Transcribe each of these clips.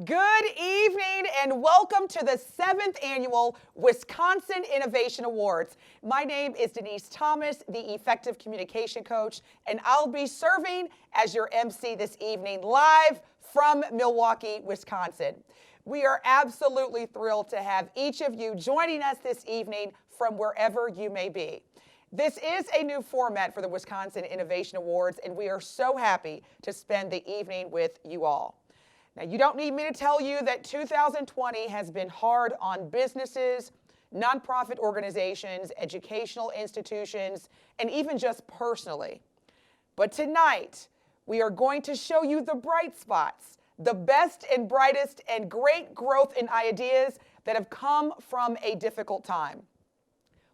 Good evening and welcome to the 7th annual Wisconsin Innovation Awards. My name is Denise Thomas, the Effective Communication Coach, and I'll be serving as your MC this evening live from Milwaukee, Wisconsin. We are absolutely thrilled to have each of you joining us this evening from wherever you may be. This is a new format for the Wisconsin Innovation Awards, and we are so happy to spend the evening with you all. Now, you don't need me to tell you that 2020 has been hard on businesses, nonprofit organizations, educational institutions, and even just personally. But tonight, we are going to show you the bright spots, the best and brightest and great growth in ideas that have come from a difficult time.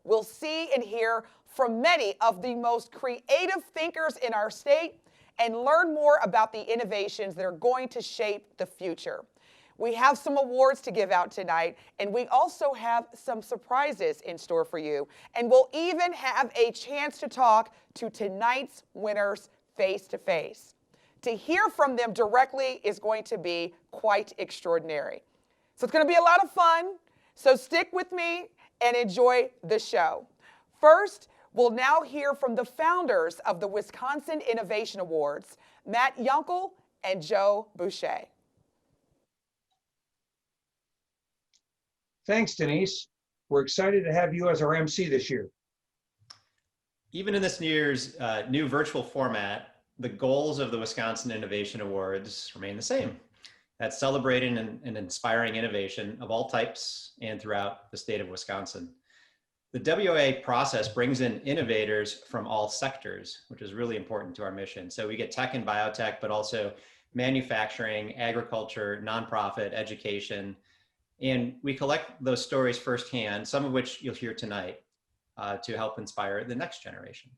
We'll see and hear from many of the most creative thinkers in our state and learn more about the innovations that are going to shape the future. We have some awards to give out tonight, and we also have some surprises in store for you. And we'll even have a chance to talk to tonight's winners face to face. To hear from them directly is going to be quite extraordinary. So it's going to be a lot of fun, so stick with me and enjoy the show. First, we'll now hear from the founders of the Wisconsin Innovation Awards, Matt Yunkel and Joe Boucher. Thanks, Denise. We're excited to have you as our MC this year. Even in this year's new virtual format, the goals of the Wisconsin Innovation Awards remain the same. That's celebrating and inspiring innovation of all types and throughout the state of Wisconsin. The WIA process brings in innovators from all sectors, which is really important to our mission. So we get tech and biotech, but also manufacturing, agriculture, nonprofit, education, and we collect those stories firsthand, some of which you'll hear tonight, to help inspire the next generation.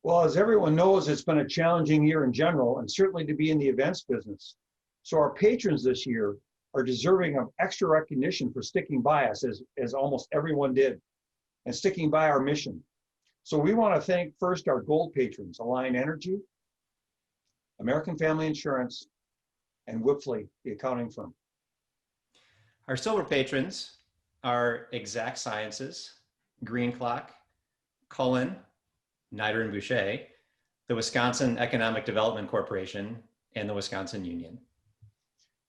Well, as everyone knows, it's been a challenging year in general, and certainly to be in the events business. So our patrons this year are deserving of extra recognition for sticking by us, as almost everyone did, and sticking by our mission. So we want to thank first our gold patrons, Alliant Energy, American Family Insurance, and Wipfli, the accounting firm. Our silver patrons are Exact Sciences, Green Clock, Cullen, Nider and Boucher, the Wisconsin Economic Development Corporation, and the Wisconsin Union.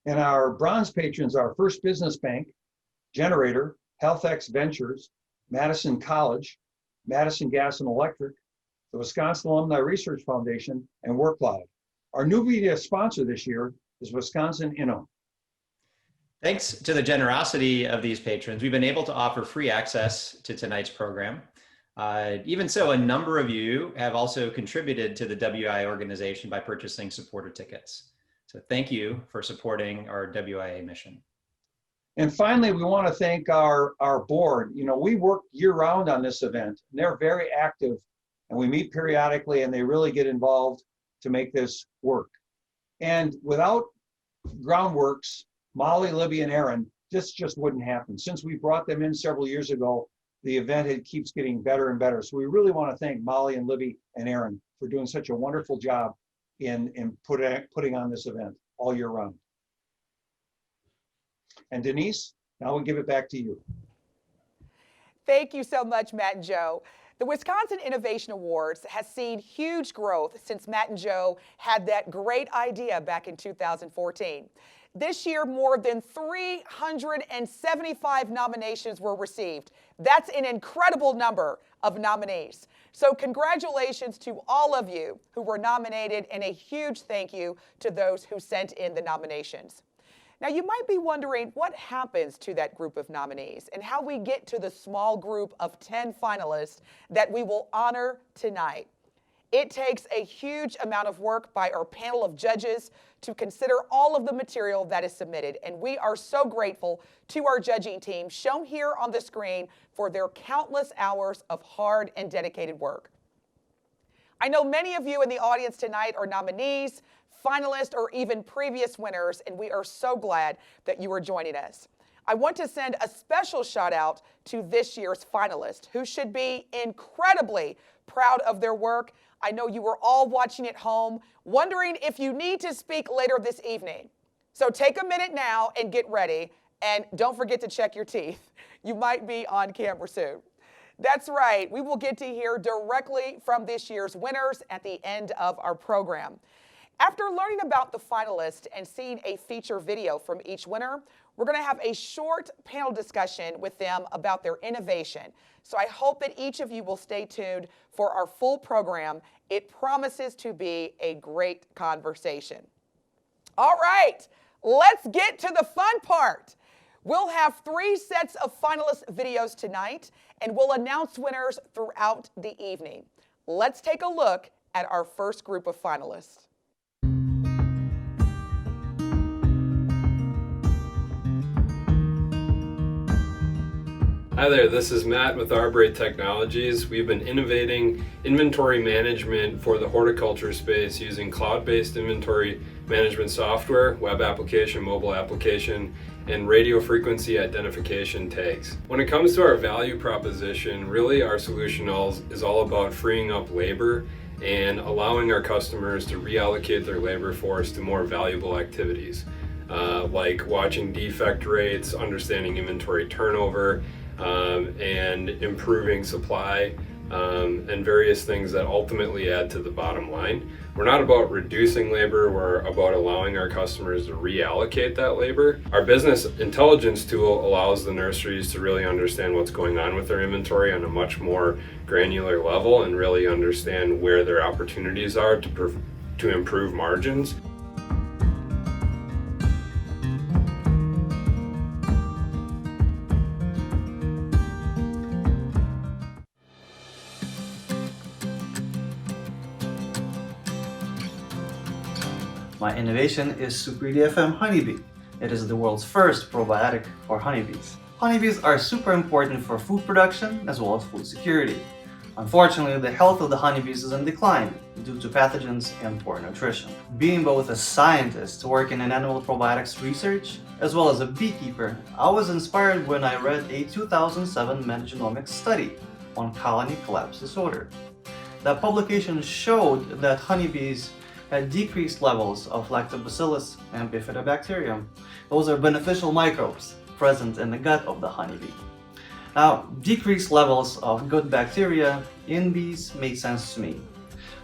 And our bronze patrons are First Business Bank, Generator, HealthX Ventures, Madison College, Madison Gas and Electric, the Wisconsin Alumni Research Foundation, and WorkCloud. Our new media sponsor this year is Wisconsin Inno. Thanks to the generosity of these patrons, we've been able to offer free access to tonight's program. Even so, a number of you have also contributed to the WIA organization by purchasing supporter tickets. So thank you for supporting our WIA mission. And finally, we want to thank our board. You know, we work year-round on this event, and they're very active, and we meet periodically, and they really get involved to make this work. And without Groundworks, Molly, Libby, and Aaron, this just wouldn't happen. Since we brought them in several years ago, the event keeps getting better and better. So we really want to thank Molly and Libby and Aaron for doing such a wonderful job in putting on this event all year round. And Denise, now we'll give it back to you. Thank you so much, Matt and Joe. The Wisconsin Innovation Awards has seen huge growth since Matt and Joe had that great idea back in 2014. This year, more than 375 nominations were received. That's an incredible number of nominees. So congratulations to all of you who were nominated, and a huge thank you to those who sent in the nominations. Now, you might be wondering what happens to that group of nominees and how we get to the small group of 10 finalists that we will honor tonight. It takes a huge amount of work by our panel of judges to consider all of the material that is submitted, and we are so grateful to our judging team, shown here on the screen, for their countless hours of hard and dedicated work. I know many of you in the audience tonight are nominees, finalists, or even previous winners, and we are so glad that you are joining us. I want to send a special shout out to this year's finalists, who should be incredibly proud of their work. I know you were all watching at home, wondering if you need to speak later this evening. So take a minute now and get ready, and don't forget to check your teeth. You might be on camera soon. That's right, we will get to hear directly from this year's winners at the end of our program. After learning about the finalists and seeing a feature video from each winner, we're going to have a short panel discussion with them about their innovation. So I hope that each of you will stay tuned for our full program. It promises to be a great conversation. All right, let's get to the fun part. We'll have 3 sets of finalist videos tonight, and we'll announce winners throughout the evening. Let's take a look at our first group of finalists. Hi there, this is Matt with Arborate Technologies. We've been innovating inventory management for the horticulture space using cloud-based inventory management software, web application, mobile application, and radio frequency identification tags. When it comes to our value proposition, really our solution is all about freeing up labor and allowing our customers to reallocate their labor force to more valuable activities, like watching defect rates, understanding inventory turnover, and improving supply, and various things that ultimately add to the bottom line. We're not about reducing labor, we're about allowing our customers to reallocate that labor. Our business intelligence tool allows the nurseries to really understand what's going on with their inventory on a much more granular level and really understand where their opportunities are to improve margins. My innovation is Super DFM Honeybee. It is the world's first probiotic for honeybees. Honeybees are super important for food production as well as food security. Unfortunately, the health of the honeybees is in decline due to pathogens and poor nutrition. Being both a scientist working in animal probiotics research as well as a beekeeper, I was inspired when I read a 2007 metagenomics study on colony collapse disorder. That publication showed that honeybees had decreased levels of lactobacillus and bifidobacterium. Those are beneficial microbes present in the gut of the honeybee. Now, decreased levels of good bacteria in bees made sense to me.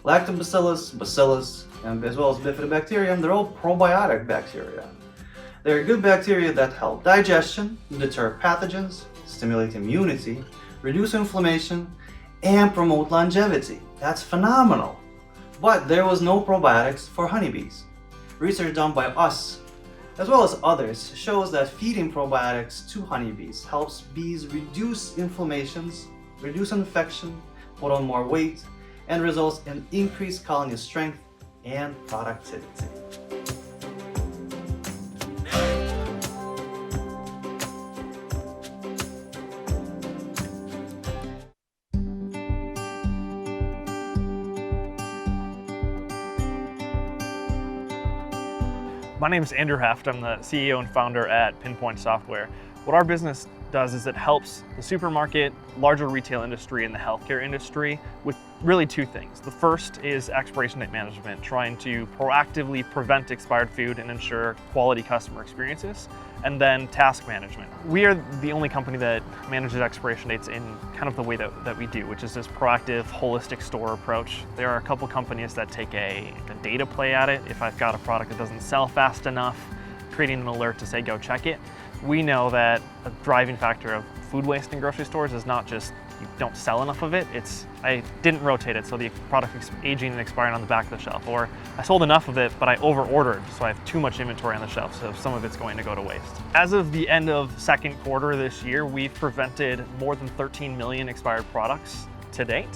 Lactobacillus, bacillus, and as well as bifidobacterium, they're all probiotic bacteria. They're good bacteria that help digestion, deter pathogens, stimulate immunity, reduce inflammation, and promote longevity. That's phenomenal. But there was no probiotics for honeybees. Research done by us, as well as others, shows that feeding probiotics to honeybees helps bees reduce inflammations, reduce infection, put on more weight, and results in increased colony strength and productivity. My name is Andrew Heft. I'm the CEO and founder at Pinpoint Software. What our business does is it helps the supermarket, larger retail industry, and the healthcare industry with really 2 things. The first is expiration date management, trying to proactively prevent expired food and ensure quality customer experiences. And then task management. We are the only company that manages expiration dates in kind of the way that we do, which is this proactive, holistic store approach. There are a couple companies that take a data play at it. If I've got a product that doesn't sell fast enough, creating an alert to say, go check it. We know that a driving factor of food waste in grocery stores is not just you don't sell enough of it, it's I didn't rotate it, so the product is aging and expiring on the back of the shelf. Or I sold enough of it, but I over-ordered, so I have too much inventory on the shelf, so some of it's going to go to waste. As of the end of second quarter this year, we've prevented more than 13 million expired products to date.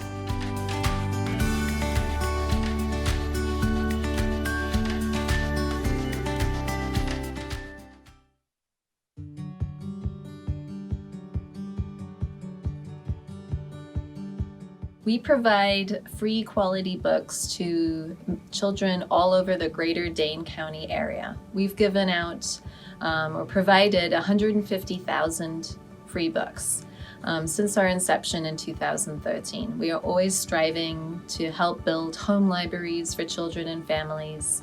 We provide free quality books to children all over the greater Dane County area. We've given out or provided 150,000 free books. since our inception in 2013. We are always striving to help build home libraries for children and families,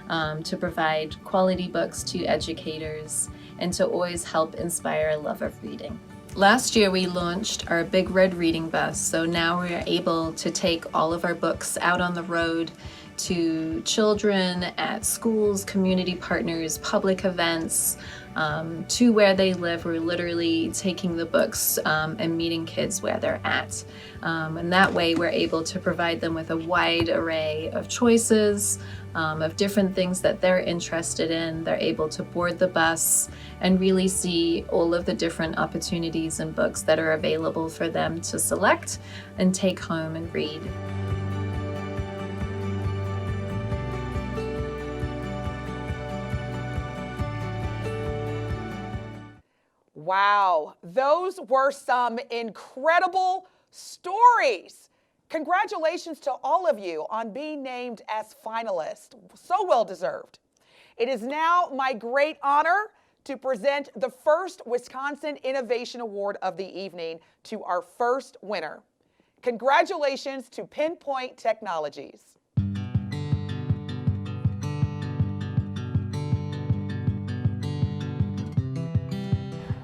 to provide quality books to educators, and to always help inspire a love of reading. Last year we launched our Big Red Reading Bus, so now we are able to take all of our books out on the road to children at schools, community partners, public events, to where they live. We're literally taking the books and meeting kids where they're at. And that way we're able to provide them with a wide array of choices, of different things that they're interested in. They're able to board the bus and really see all of the different opportunities and books that are available for them to select and take home and read. Wow, those were some incredible stories. Congratulations to all of you on being named as finalists. So well deserved. It is now my great honor to present the first Wisconsin Innovation Award of the evening to our first winner. Congratulations to Pinpoint Technologies.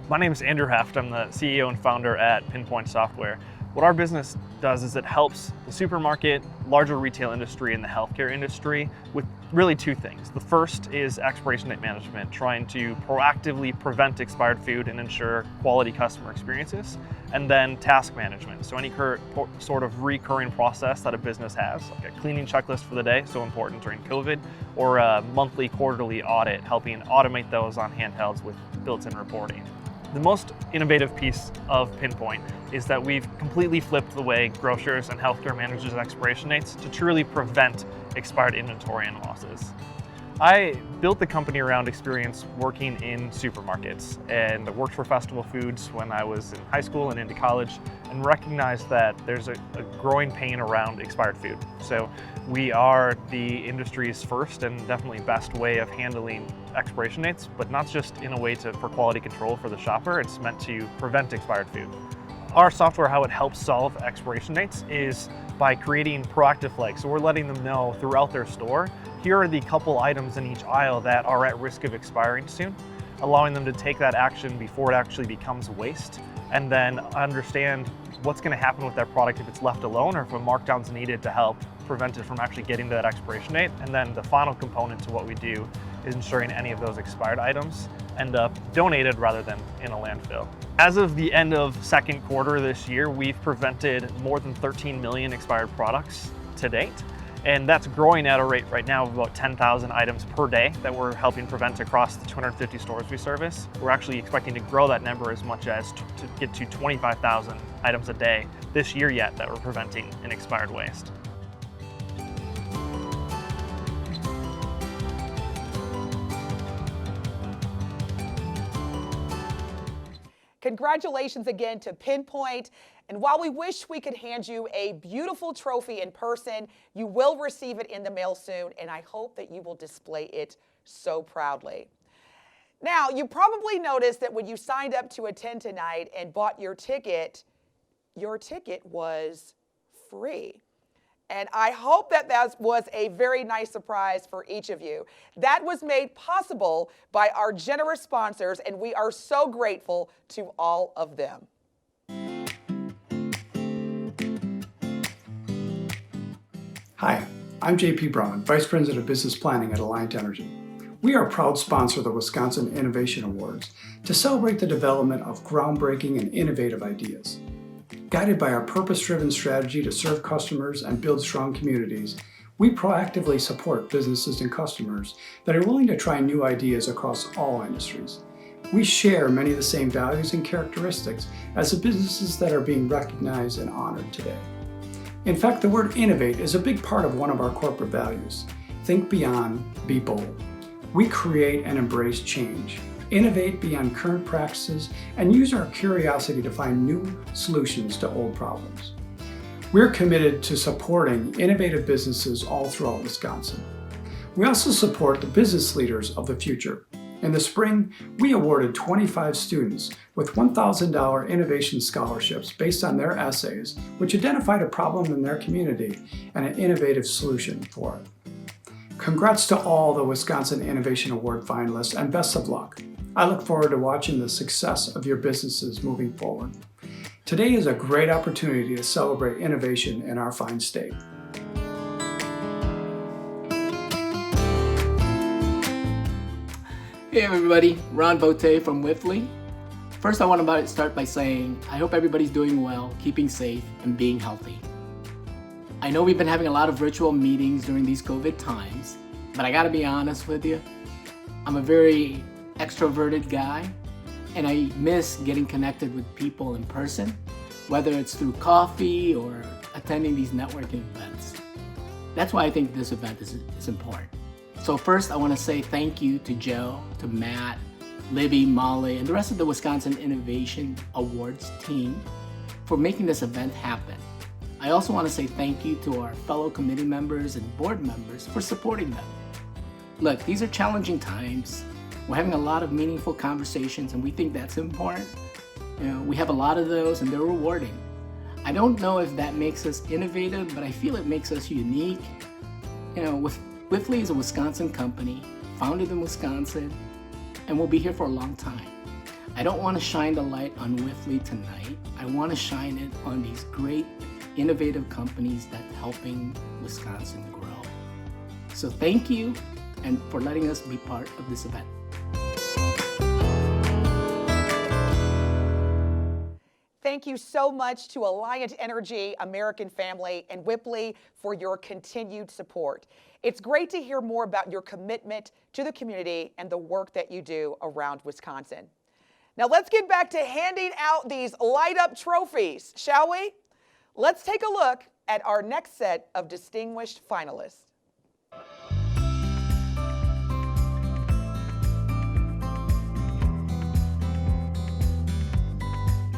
My name is Andrew Heft. I'm the CEO and founder at Pinpoint Software. What our business does is it helps the supermarket, larger retail industry, and the healthcare industry with really two things. The first is expiration date management, trying to proactively prevent expired food and ensure quality customer experiences. And then task management, so any sort of recurring process that a business has, like a cleaning checklist for the day, so important during COVID, or a monthly, quarterly audit, helping automate those on handhelds with built-in reporting. The most innovative piece of Pinpoint is that we've completely flipped the way grocers and healthcare managers expiration dates to truly prevent expired inventory and losses. I built the company around experience working in supermarkets, and I worked for Festival Foods when I was in high school and into college, and recognized that there's a growing pain around expired food. So we are the industry's first and definitely best way of handling expiration dates, but not just in a way for quality control for the shopper. It's meant to prevent expired food. Our software, how it helps solve expiration dates is by creating proactive flags. So we're letting them know throughout their store, here are the couple items in each aisle that are at risk of expiring soon, allowing them to take that action before it actually becomes waste, and then understand what's going to happen with that product if it's left alone or if a markdown's needed to help prevent it from actually getting to that expiration date. And then the final component to what we do is ensuring any of those expired items end up donated rather than in a landfill. As of the end of second quarter this year, we've prevented more than 13 million expired products to date. And that's growing at a rate right now of about 10,000 items per day that we're helping prevent across the 250 stores we service. We're actually expecting to grow that number as much as to get to 25,000 items a day this year yet that we're preventing in expired waste. Congratulations again to Pinpoint. And while we wish we could hand you a beautiful trophy in person, you will receive it in the mail soon, and I hope that you will display it so proudly. Now, you probably noticed that when you signed up to attend tonight and bought your ticket was free. And I hope that was a very nice surprise for each of you. That was made possible by our generous sponsors, and we are so grateful to all of them. Hi, I'm JP Brown, Vice President of Business Planning at Alliant Energy. We are a proud sponsor of the Wisconsin Innovation Awards to celebrate the development of groundbreaking and innovative ideas. Guided by our purpose-driven strategy to serve customers and build strong communities, we proactively support businesses and customers that are willing to try new ideas across all industries. We share many of the same values and characteristics as the businesses that are being recognized and honored today. In fact, the word innovate is a big part of one of our corporate values. Think beyond, be bold. We create and embrace change, innovate beyond current practices, and use our curiosity to find new solutions to old problems. We're committed to supporting innovative businesses all throughout Wisconsin. We also support the business leaders of the future, In the spring, we awarded 25 students with $1,000 innovation scholarships based on their essays, which identified a problem in their community and an innovative solution for it. Congrats to all the Wisconsin Innovation Award finalists and best of luck. I look forward to watching the success of your businesses moving forward. Today is a great opportunity to celebrate innovation in our fine state. Hey everybody, Ron Bote from Whiffley. First I want to start by saying I hope everybody's doing well, keeping safe, and being healthy. I know we've been having a lot of virtual meetings during these COVID times, but I gotta be honest with you, I'm a very extroverted guy, and I miss getting connected with people in person, whether it's through coffee or attending these networking events. That's why I think this event is important. So first, I want to say thank you to Joe, to Matt, Libby, Molly, and the rest of the Wisconsin Innovation Awards team for making this event happen. I also want to say thank you to our fellow committee members and board members for supporting them. Look, these are challenging times. We're having a lot of meaningful conversations, and we think that's important. We have a lot of those, and they're rewarding. I don't know if that makes us innovative, but I feel it makes us unique. Whiffley is a Wisconsin company, founded in Wisconsin, and will be here for a long time. I don't want to shine the light on Whiffley tonight. I want to shine it on these great, innovative companies that are helping Wisconsin grow. So thank you, and for letting us be part of this event. Thank you so much to Alliant Energy, American Family, and Whiffley for your continued support. It's great to hear more about your commitment to the community and the work that you do around Wisconsin. Now let's get back to handing out these light-up trophies, shall we? Let's take a look at our next set of distinguished finalists.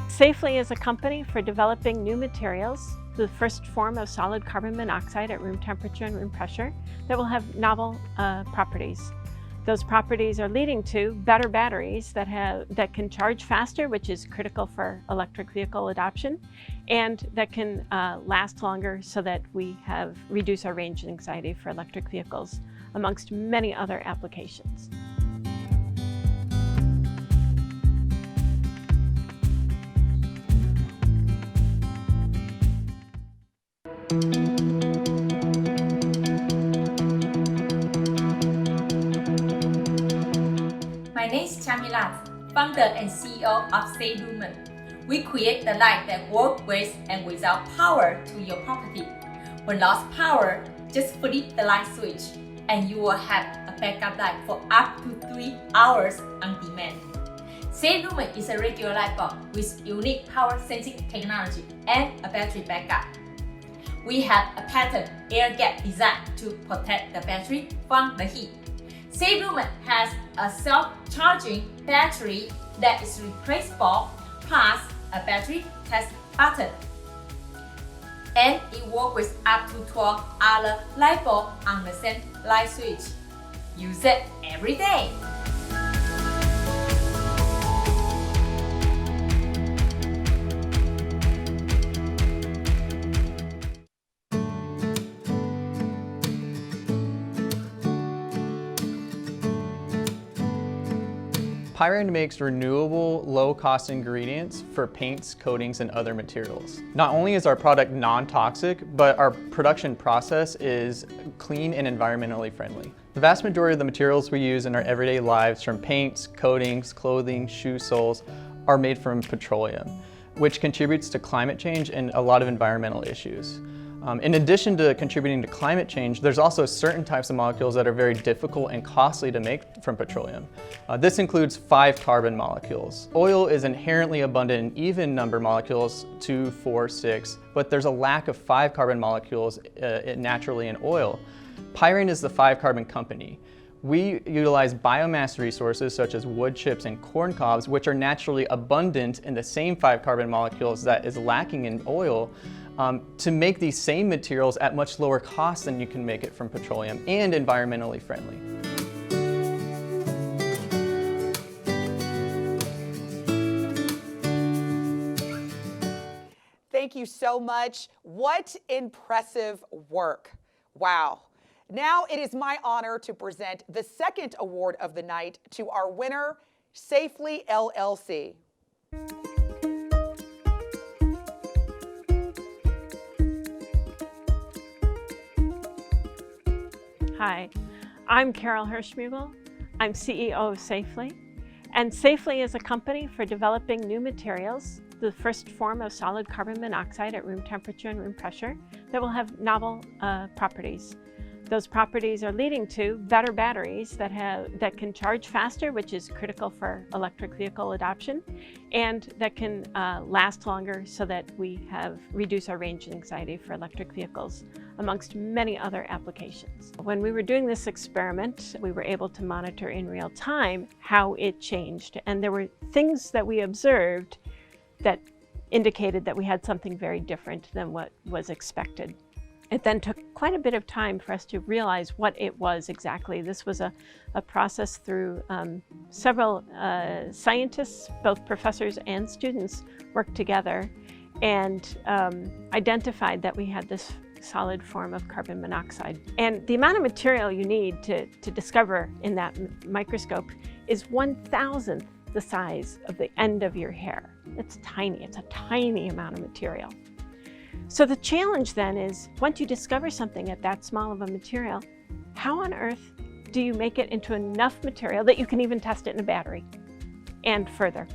Safely is a company for developing new materials, the first form of solid carbon monoxide at room temperature and room pressure that will have novel properties. Those properties are leading to better batteries that can charge faster, which is critical for electric vehicle adoption, and that can last longer so that we reduce our range anxiety for electric vehicles, amongst many other applications. My name is Chamilat, founder and CEO of Say Lumen. We create the light that works with and without power to your property. When lost power, just flip the light switch and you will have a backup light for up to 3 hours on demand. Say Lumen is a regular light bulb with unique power sensing technology and a battery backup. We have a patent air gap design to protect the battery from the heat. Say Lumen has a self-charging battery that is replaceable, plus a battery test button. And it works with up to 12 other light bulbs on the same light switch. Use it every day. Pyrene makes renewable, low-cost ingredients for paints, coatings, and other materials. Not only is our product non-toxic, but our production process is clean and environmentally friendly. The vast majority of the materials we use in our everyday lives, from paints, coatings, clothing, shoe soles, are made from petroleum, which contributes to climate change and a lot of environmental issues. In addition to contributing to climate change, there's also certain types of molecules that are very difficult and costly to make from petroleum. This includes 5 carbon molecules. Oil is inherently abundant in even number molecules, 2, 4, 6, but there's a lack of 5 carbon molecules naturally in oil. Pyrene is the 5 carbon company. We utilize biomass resources such as wood chips and corn cobs, which are naturally abundant in the same 5 carbon molecules that is lacking in oil, to make these same materials at much lower cost than you can make it from petroleum and environmentally friendly. so much. What impressive work. Wow. Now it is my honor to present the second award of the night to our winner, Safely LLC. Hi, I'm Carol Hirschmugel. I'm CEO of Safely. And Safely is a company for developing new materials, the first form of solid carbon monoxide at room temperature and room pressure that will have novel properties. Those properties are leading to better batteries that can charge faster, which is critical for electric vehicle adoption, and that can last longer so that we reduce our range anxiety for electric vehicles, amongst many other applications. When we were doing this experiment, we were able to monitor in real time how it changed, and there were things that we observed that indicated that we had something very different than what was expected. It then took quite a bit of time for us to realize what it was exactly. This was a process through several scientists, both professors and students, worked together and identified that we had this solid form of carbon monoxide. And the amount of material you need to discover in that microscope is 1,000th the size of the end of your hair. It's tiny, it's a tiny amount of material. So the challenge then is, once you discover something at that small of a material, how on earth do you make it into enough material that you can even test it in a battery and further?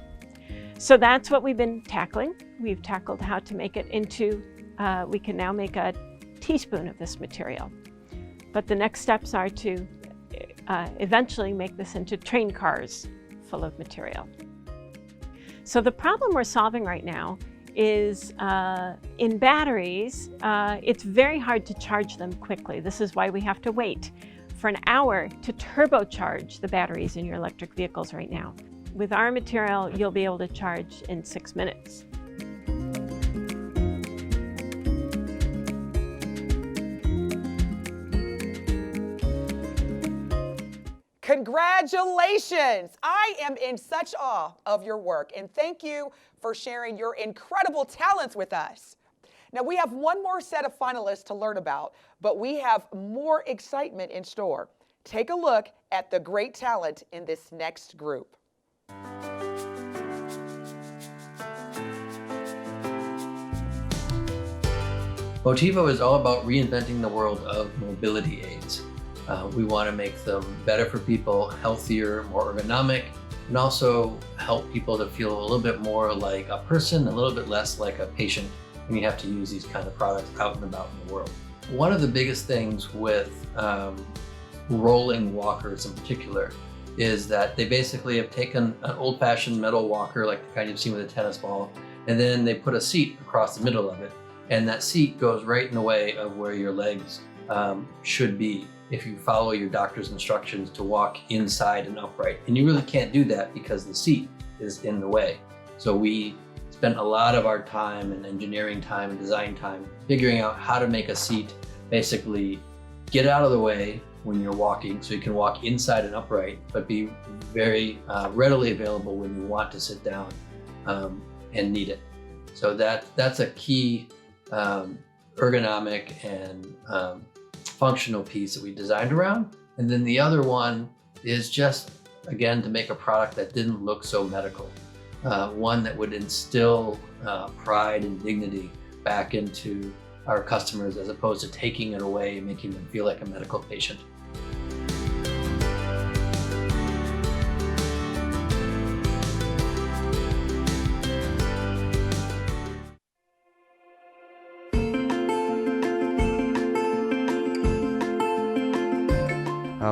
So that's what we've been tackling. We've tackled how to make it into, we can now make a teaspoon of this material. But the next steps are to eventually make this into train cars full of material. So the problem we're solving right now is in batteries, it's very hard to charge them quickly. This is why we have to wait for an hour to turbocharge the batteries in your electric vehicles right now. With our material, you'll be able to charge in 6 minutes. Congratulations! I am in such awe of your work, and thank you for sharing your incredible talents with us. Now, we have one more set of finalists to learn about, but we have more excitement in store. Take a look at the great talent in this next group. Motivo is all about reinventing the world of mobility aids. We want to make them better for people, healthier, more ergonomic, and also help people to feel a little bit more like a person, a little bit less like a patient when you have to use these kind of products out and about in the world. One of the biggest things with rolling walkers in particular is that they basically have taken an old-fashioned metal walker like the kind you've seen with a tennis ball, and then they put a seat across the middle of it, and that seat goes right in the way of where your legs should be if you follow your doctor's instructions to walk inside and upright. And you really can't do that because the seat is in the way. So we spent a lot of our time and engineering time and design time figuring out how to make a seat basically get out of the way when you're walking so you can walk inside and upright, but be very readily available when you want to sit down and need it. So that's a key ergonomic and functional piece that we designed around. And then the other one is just, again, to make a product that didn't look so medical. One that would instill pride and dignity back into our customers as opposed to taking it away and making them feel like a medical patient.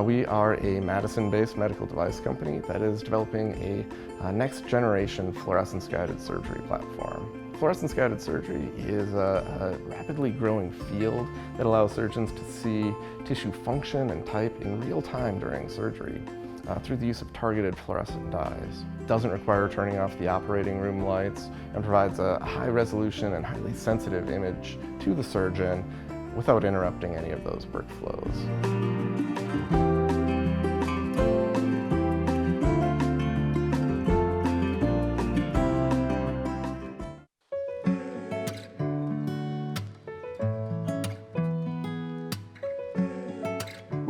We are a Madison-based medical device company that is developing a next-generation fluorescence-guided surgery platform. Fluorescence-guided surgery is a rapidly growing field that allows surgeons to see tissue function and type in real time during surgery through the use of targeted fluorescent dyes. It doesn't require turning off the operating room lights and provides a high-resolution and highly sensitive image to the surgeon without interrupting any of those workflows.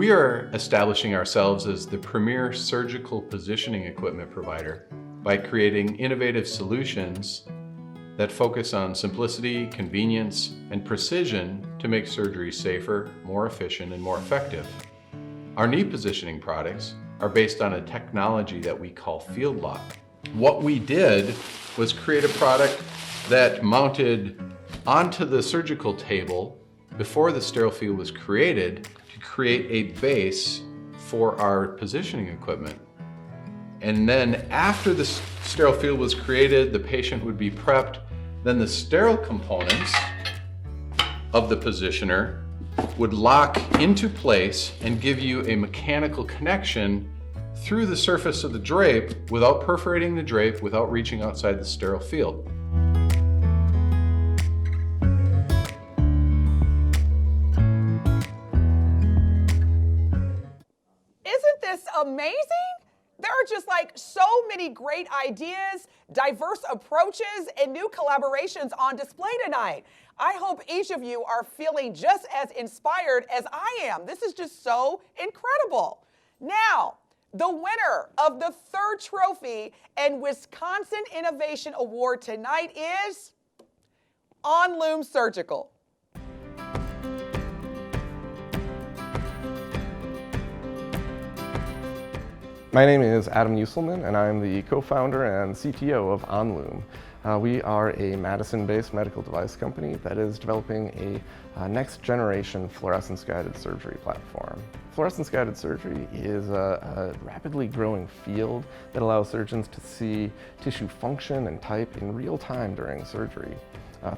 We are establishing ourselves as the premier surgical positioning equipment provider by creating innovative solutions that focus on simplicity, convenience, and precision to make surgery safer, more efficient, and more effective. Our knee positioning products are based on a technology that we call Field Lock. What we did was create a product that mounted onto the surgical table before the sterile field was created to create a base for our positioning equipment. And then after the sterile field was created, the patient would be prepped, then the sterile components of the positioner would lock into place and give you a mechanical connection through the surface of the drape without perforating the drape, without reaching outside the sterile field. Isn't this amazing? There are just like so many great ideas, diverse approaches, and new collaborations on display tonight. I hope each of you are feeling just as inspired as I am. This is just so incredible. Now, the winner of the third trophy and Wisconsin Innovation Award tonight is Loom Surgical. My name is Adam Usselman, and I'm the co-founder and CTO of Loom. We are a Madison-based medical device company that is developing a next-generation fluorescence-guided surgery platform. Fluorescence-guided surgery is a rapidly growing field that allows surgeons to see tissue function and type in real time during surgery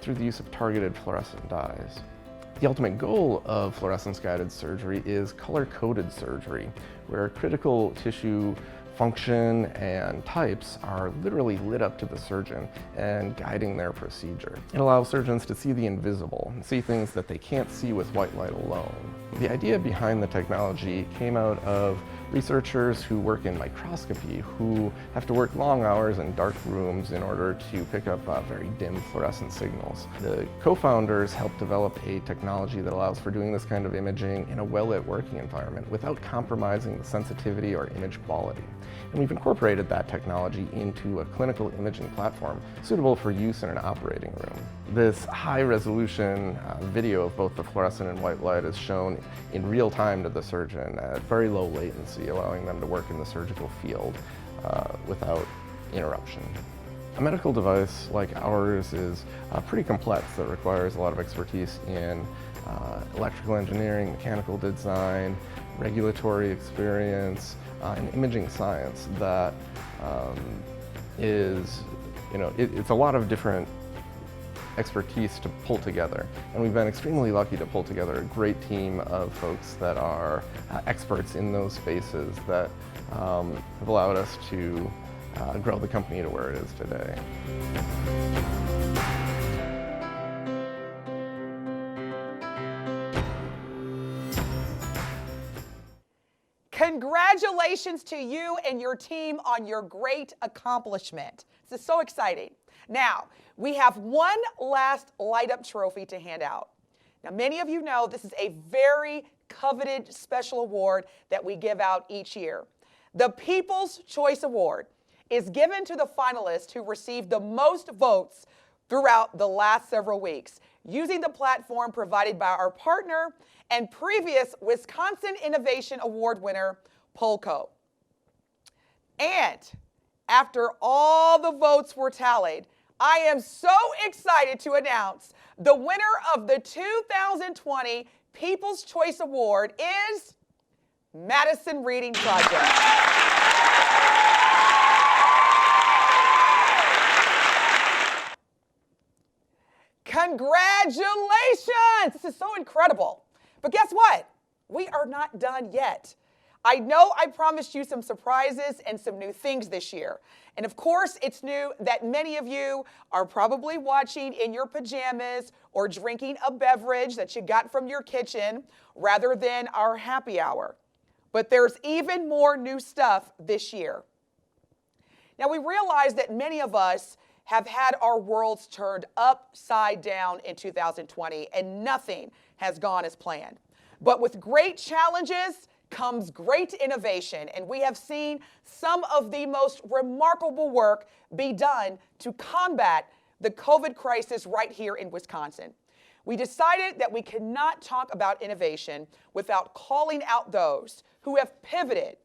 through the use of targeted fluorescent dyes. The ultimate goal of fluorescence-guided surgery is color-coded surgery, where critical tissue function and types are literally lit up to the surgeon and guiding their procedure. It allows surgeons to see the invisible and see things that they can't see with white light alone. The idea behind the technology came out of researchers who work in microscopy who have to work long hours in dark rooms in order to pick up very dim fluorescent signals. The co-founders helped develop a technology that allows for doing this kind of imaging in a well-lit working environment without compromising the sensitivity or image quality. And we've incorporated that technology into a clinical imaging platform suitable for use in an operating room. This high-resolution video of both the fluorescent and white light is shown in real time to the surgeon at very low latency, allowing them to work in the surgical field without interruption. A medical device like ours is pretty complex that requires a lot of expertise in electrical engineering, mechanical design, regulatory experience, and imaging science that it's a lot of different expertise to pull together. And we've been extremely lucky to pull together a great team of folks that are experts in those spaces that have allowed us to grow the company to where it is today. Congratulations to you and your team on your great accomplishment. This is so exciting. Now, we have one last Light Up trophy to hand out. Now, many of you know this is a very coveted special award that we give out each year. The People's Choice Award is given to the finalists who received the most votes throughout the last several weeks, using the platform provided by our partner and previous Wisconsin Innovation Award winner, Polco. And after all the votes were tallied, I am so excited to announce the winner of the 2020 People's Choice Award is Madison Reading Project. Congratulations! This is so incredible. But guess what? We are not done yet. I know I promised you some surprises and some new things this year. And of course, it's new that many of you are probably watching in your pajamas or drinking a beverage that you got from your kitchen rather than our happy hour. But there's even more new stuff this year. Now, we realize that many of us have had our worlds turned upside down in 2020, and nothing has gone as planned. But with great challenges comes great innovation, and we have seen some of the most remarkable work be done to combat the COVID crisis right here in Wisconsin. We decided that we cannot talk about innovation without calling out those who have pivoted,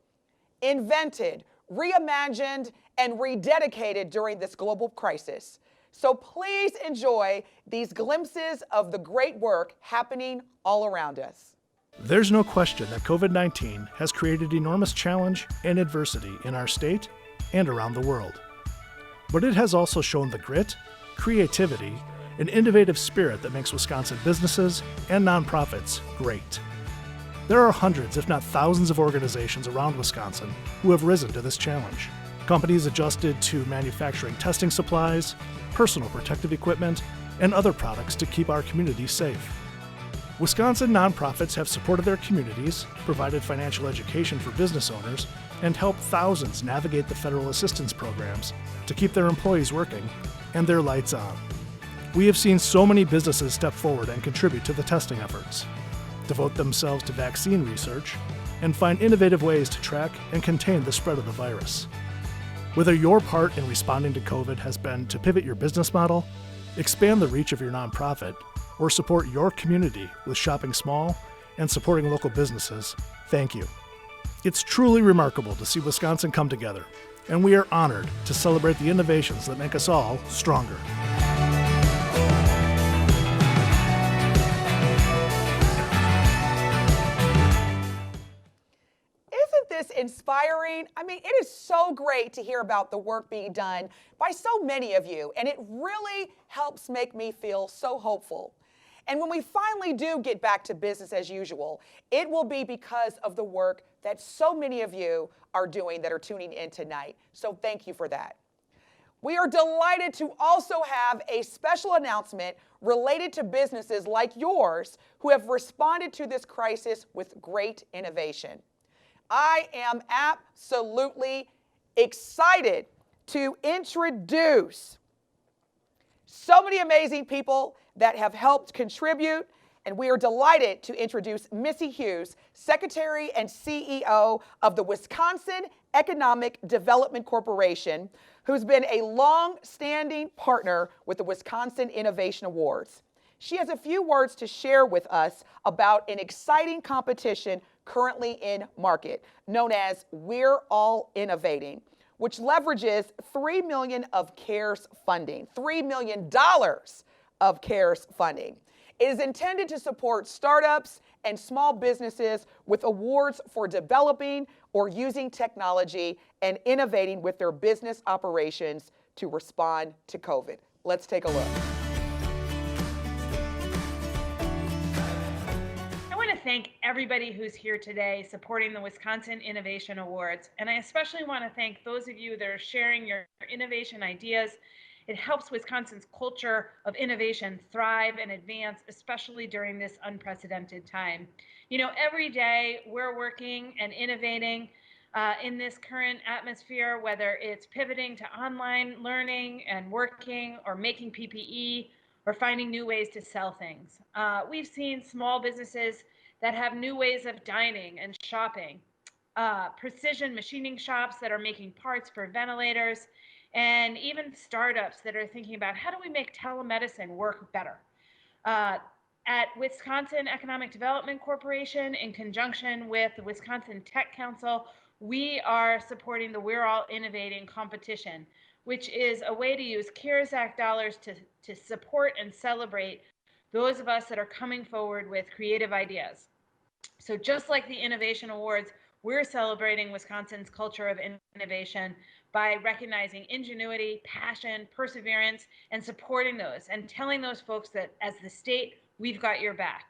invented, reimagined, and rededicated during this global crisis. So please enjoy these glimpses of the great work happening all around us. There's no question that COVID-19 has created enormous challenge and adversity in our state and around the world. But it has also shown the grit, creativity, and innovative spirit that makes Wisconsin businesses and nonprofits great. There are hundreds, if not thousands, of organizations around Wisconsin who have risen to this challenge. Companies adjusted to manufacturing testing supplies, personal protective equipment, and other products to keep our communities safe. Wisconsin nonprofits have supported their communities, provided financial education for business owners, and helped thousands navigate the federal assistance programs to keep their employees working and their lights on. We have seen so many businesses step forward and contribute to the testing efforts, devote themselves to vaccine research, and find innovative ways to track and contain the spread of the virus. Whether your part in responding to COVID has been to pivot your business model, expand the reach of your nonprofit, or support your community with shopping small and supporting local businesses, thank you. It's truly remarkable to see Wisconsin come together, and we are honored to celebrate the innovations that make us all stronger. Isn't this inspiring? I mean, it is so great to hear about the work being done by so many of you, and it really helps make me feel so hopeful. And when we finally do get back to business as usual, it will be because of the work that so many of you are doing that are tuning in tonight. So thank you for that. We are delighted to also have a special announcement related to businesses like yours who have responded to this crisis with great innovation. I am absolutely excited to introduce so many amazing people that have helped contribute, and we are delighted to introduce Missy Hughes, Secretary and CEO of the Wisconsin Economic Development Corporation, who's been a long-standing partner with the Wisconsin Innovation Awards. She has a few words to share with us about an exciting competition currently in market, known as We're All Innovating, which leverages $3 million of CARES funding, $3 million of CARES funding. It is intended to support startups and small businesses with awards for developing or using technology and innovating with their business operations to respond to COVID. Let's take a look. I want to thank everybody who's here today supporting the Wisconsin Innovation Awards. And I especially want to thank those of you that are sharing your innovation ideas. It helps Wisconsin's culture of innovation thrive and advance, especially during this unprecedented time. You know, every day we're working and innovating in this current atmosphere, whether it's pivoting to online learning and working or making PPE or finding new ways to sell things. We've seen small businesses that have new ways of dining and shopping, precision machining shops that are making parts for ventilators, and even startups that are thinking about how do we make telemedicine work better. At Wisconsin Economic Development Corporation, in conjunction with the Wisconsin Tech Council, we are supporting the We're All Innovating competition, which is a way to use CARES Act dollars to support and celebrate those of us that are coming forward with creative ideas. So just like the Innovation Awards, we're celebrating Wisconsin's culture of innovation by recognizing ingenuity, passion, perseverance, and supporting those and telling those folks that as the state, we've got your back.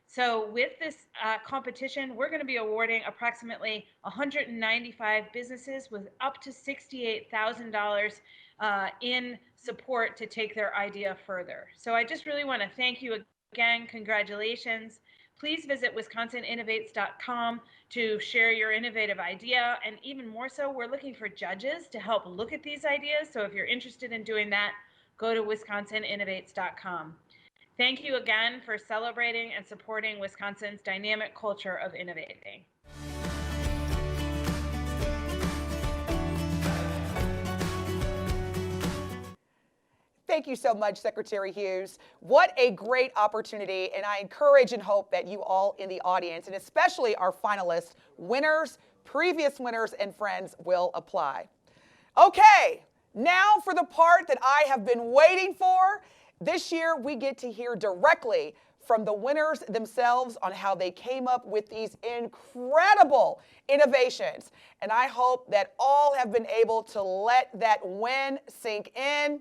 So with this competition, we're going to be awarding approximately 195 businesses with up to $68,000 in support to take their idea further. So I just really want to thank you again. Congratulations. Please visit wisconsininnovates.com to share your innovative idea. And even more so, we're looking for judges to help look at these ideas. So if you're interested in doing that, go to wisconsininnovates.com. Thank you again for celebrating and supporting Wisconsin's dynamic culture of innovating. Thank you so much, Secretary Hughes. What a great opportunity, and I encourage and hope that you all in the audience, and especially our finalists, winners, previous winners, and friends will apply. Okay, now for the part that I have been waiting for. This year, we get to hear directly from the winners themselves on how they came up with these incredible innovations. And I hope that all have been able to let that win sink in.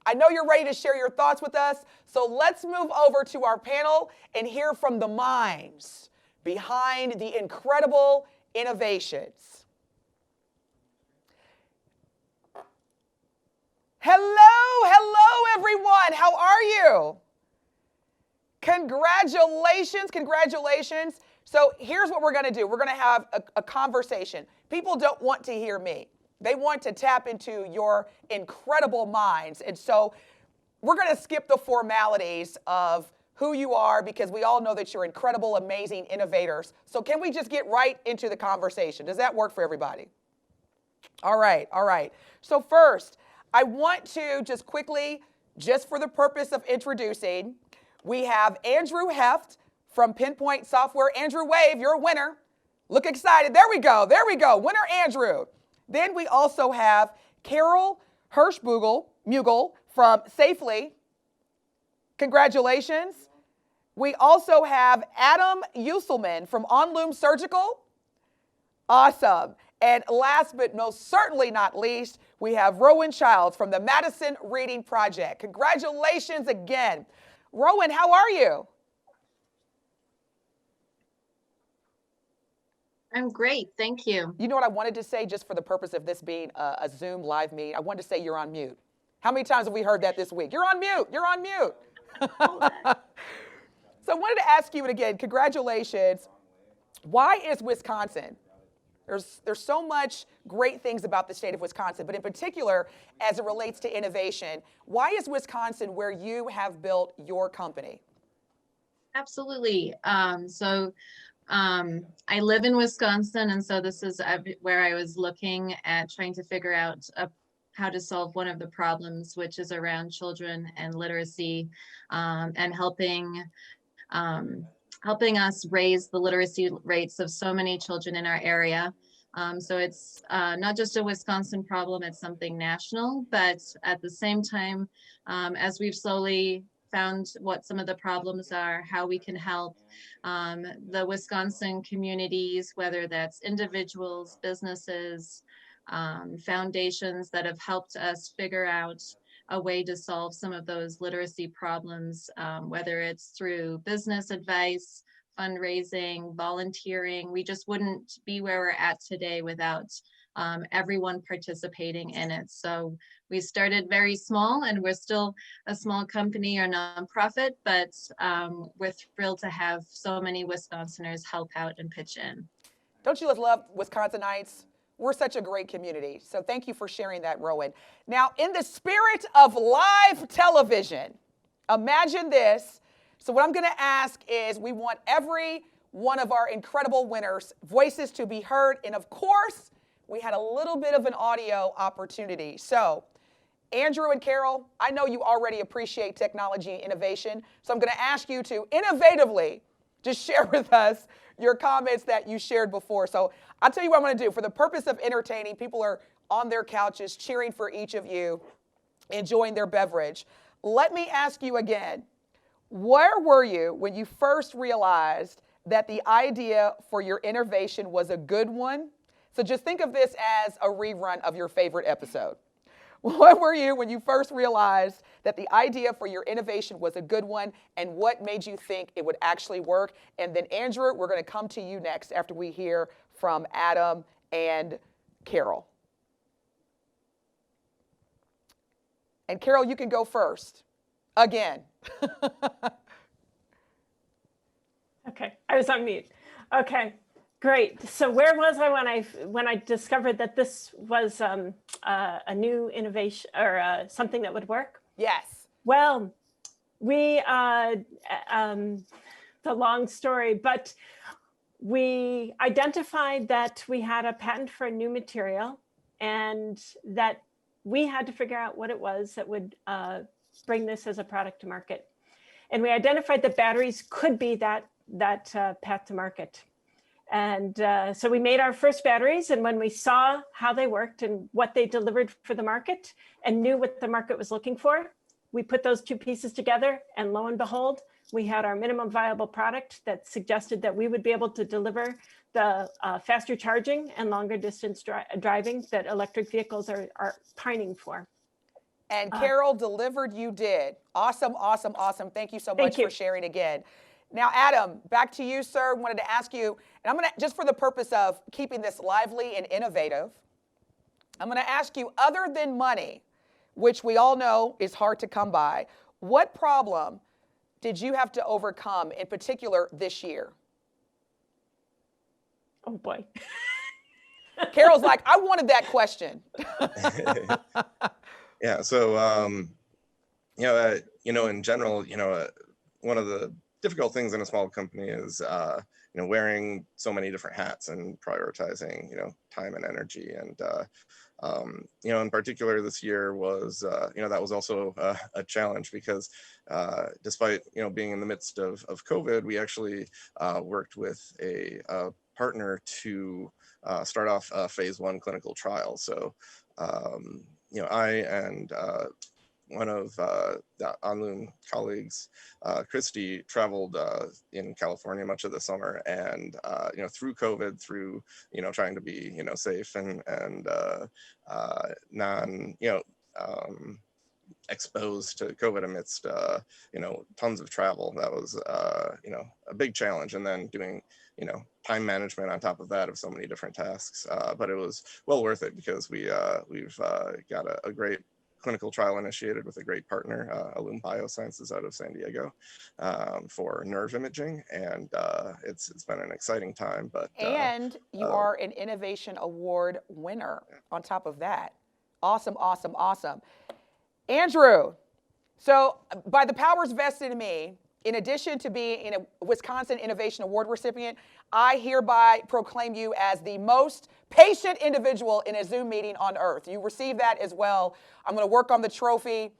I know you're ready to share your thoughts with us, so let's move over to our panel and hear from the minds behind the incredible innovations. Hello, everyone. How are you? Congratulations. So here's what we're going to do. We're going to have a conversation. People don't want to hear me. They want to tap into your incredible minds. And so we're going to skip the formalities of who you are because we all know that you're incredible, amazing innovators. So can we just get right into the conversation? Does that work for everybody? All right. So first, I want to just quickly, just for the purpose of introducing, we have Andrew Heft from Pinpoint Software. Andrew, wave, you're a winner. Look excited. There we go. Winner Andrew. Then we also have Carol Hirschbugel from Safely. Congratulations. We also have Adam Uselman from Loom Surgical. Awesome. And last but most certainly not least, we have Rowan Childs from the Madison Reading Project. Congratulations again. Rowan, how are you? I'm great, thank you. You know what I wanted to say, just for the purpose of this being a Zoom live meet? I wanted to say you're on mute. How many times have we heard that this week? You're on mute. So I wanted to ask you again, congratulations. Why is Wisconsin? There's so much great things about the state of Wisconsin, but in particular, as it relates to innovation, why is Wisconsin where you have built your company? Absolutely. I live in Wisconsin, and so this is where I was looking at trying to figure out how to solve one of the problems, which is around children and literacy, and helping us raise the literacy rates of so many children in our area. So it's not just a Wisconsin problem, it's something national, but at the same time, as we've slowly found what some of the problems are, how we can help the Wisconsin communities, whether that's individuals, businesses, foundations that have helped us figure out a way to solve some of those literacy problems, whether it's through business advice, fundraising, volunteering. We just wouldn't be where we're at today without everyone participating in it. So we started very small, and we're still a small company or nonprofit, but we're thrilled to have so many Wisconsiners help out and pitch in. Don't you just love Wisconsinites? We're such a great community. So thank you for sharing that, Rowan. Now, in the spirit of live television, imagine this. So what I'm going to ask is, we want every one of our incredible winners' voices to be heard. And of course, we had a little bit of an audio opportunity. So Andrew and Carol, I know you already appreciate technology and innovation. So I'm going to ask you to innovatively just share with us your comments that you shared before. So I'll tell you what I'm going to do. For the purpose of entertaining, people are on their couches cheering for each of you, enjoying their beverage. Let me ask you again, where were you when you first realized that the idea for your innovation was a good one? So just think of this as a rerun of your favorite episode. Where were you when you first realized that the idea for your innovation was a good one, and what made you think it would actually work? And then Andrew, we're going to come to you next after we hear from Adam and Carol. And Carol, you can go first. Again. Okay, I was on mute. Okay, great. So where was I when I discovered that this was a new innovation or something that would work? Yes. Well, We, the long story, but we identified that we had a patent for a new material and that we had to figure out what it was that would bring this as a product to market. And we identified that batteries could be that path to market. And so we made our first batteries, and when we saw how they worked and what they delivered for the market and knew what the market was looking for, we put those two pieces together, and lo and behold, we had our minimum viable product that suggested that we would be able to deliver the faster charging and longer distance driving that electric vehicles are pining for. And Carol, delivered you did. Awesome, awesome, awesome. Thank you so much for sharing again. Now, Adam, back to you, sir. Wanted to ask you, and I'm going to, just for the purpose of keeping this lively and innovative, I'm going to ask you, other than money, which we all know is hard to come by, what problem did you have to overcome in particular this year? Oh boy. Carol's like, I wanted that question. Yeah, so in general, one of the difficult things in a small company is wearing so many different hats and prioritizing time and energy. And in particular this year was that was also a challenge because despite being in the midst of COVID, we actually worked with a partner to start off a phase 1 clinical trial. So I and one of the Loom colleagues, Christy, traveled in California much of the summer, and through COVID, through trying to be safe and non exposed to COVID amidst tons of travel. That was a big challenge, and then doing time management on top of that of so many different tasks. But it was well worth it because we've got a great clinical trial initiated with a great partner, Loom Biosciences out of San Diego, for nerve imaging, and it's been an exciting time. But and you are an Innovation Award winner on top of that. Awesome, awesome, awesome. Andrew, so by the powers vested in me, in addition to being a Wisconsin Innovation Award recipient, I hereby proclaim you as the most patient individual in a Zoom meeting on earth. You receive that as well. I'm going to work on the trophy.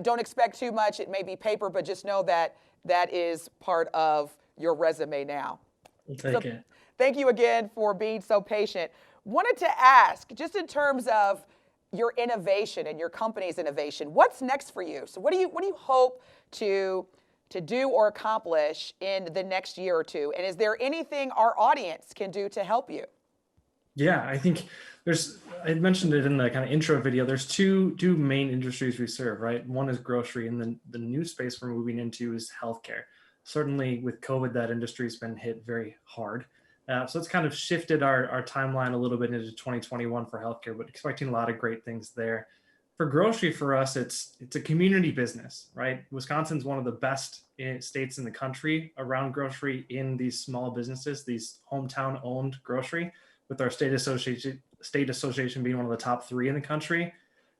Don't expect too much. It may be paper, but just know that that is part of your resume now. We'll take it. Thank you again for being so patient. Wanted to ask, just in terms of your innovation and your company's innovation, what's next for you? So what do you hope to do or accomplish in the next year or two? And is there anything our audience can do to help you? Yeah, I think I mentioned it in the kind of intro video, there's two main industries we serve, right? One is grocery, and then the new space we're moving into is healthcare. Certainly with COVID, that industry's been hit very hard. So it's kind of shifted our timeline a little bit into 2021 for healthcare, but expecting a lot of great things there. For grocery, for us, it's a community business, right? Wisconsin's one of the best states in the country around grocery in these small businesses, these hometown-owned grocery, with our state association being one of the top 3 in the country.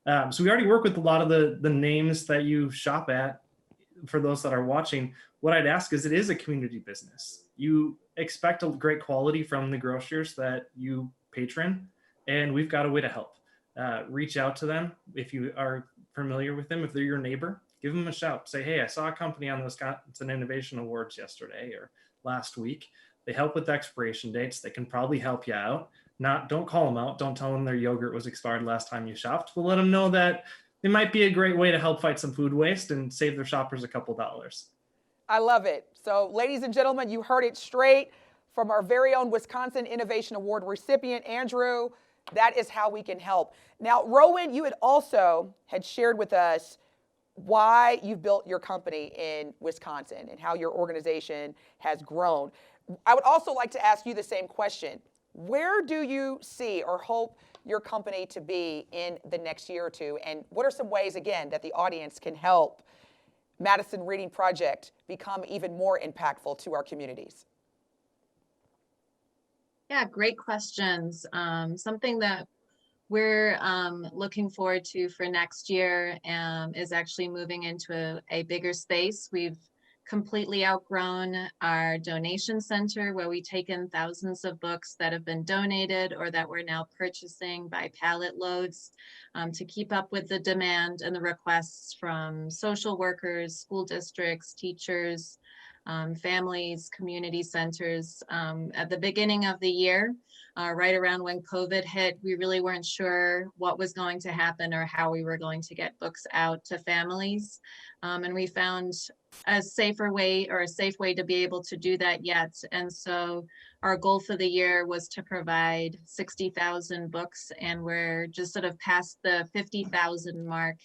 So we already work with a lot of the names that you shop at. For those that are watching, what I'd ask is, it is a community business. You expect a great quality from the grocers that you patron, and we've got a way to help. Reach out to them if you are familiar with them. If they're your neighbor, give them a shout. Say, hey, I saw a company on the Wisconsin Innovation Awards yesterday or last week. They help with expiration dates. They can probably help you out. Don't call them out. Don't tell them their yogurt was expired last time you shopped, but let them know that it might be a great way to help fight some food waste and save their shoppers a couple dollars. I love it. So ladies and gentlemen, you heard it straight from our very own Wisconsin Innovation Award recipient, Andrew. That is how we can help. Now, Rowan, you had shared with us why you built your company in Wisconsin and how your organization has grown. I would also like to ask you the same question. Where do you see or hope your company to be in the next year or two? And what are some ways, again, that the audience can help Madison Reading Project become even more impactful to our communities? Yeah, great questions. Something that we're looking forward to for next year is actually moving into a bigger space. We've completely outgrown our donation center where we take in thousands of books that have been donated or that we're now purchasing by pallet loads to keep up with the demand and the requests from social workers, school districts, teachers, families, community centers. At the beginning of the year, right around when COVID hit, we really weren't sure what was going to happen or how we were going to get books out to families. And we found a safer way or a safe way to be able to do that yet. And so our goal for the year was to provide 60,000 books, and we're just sort of past the 50,000 mark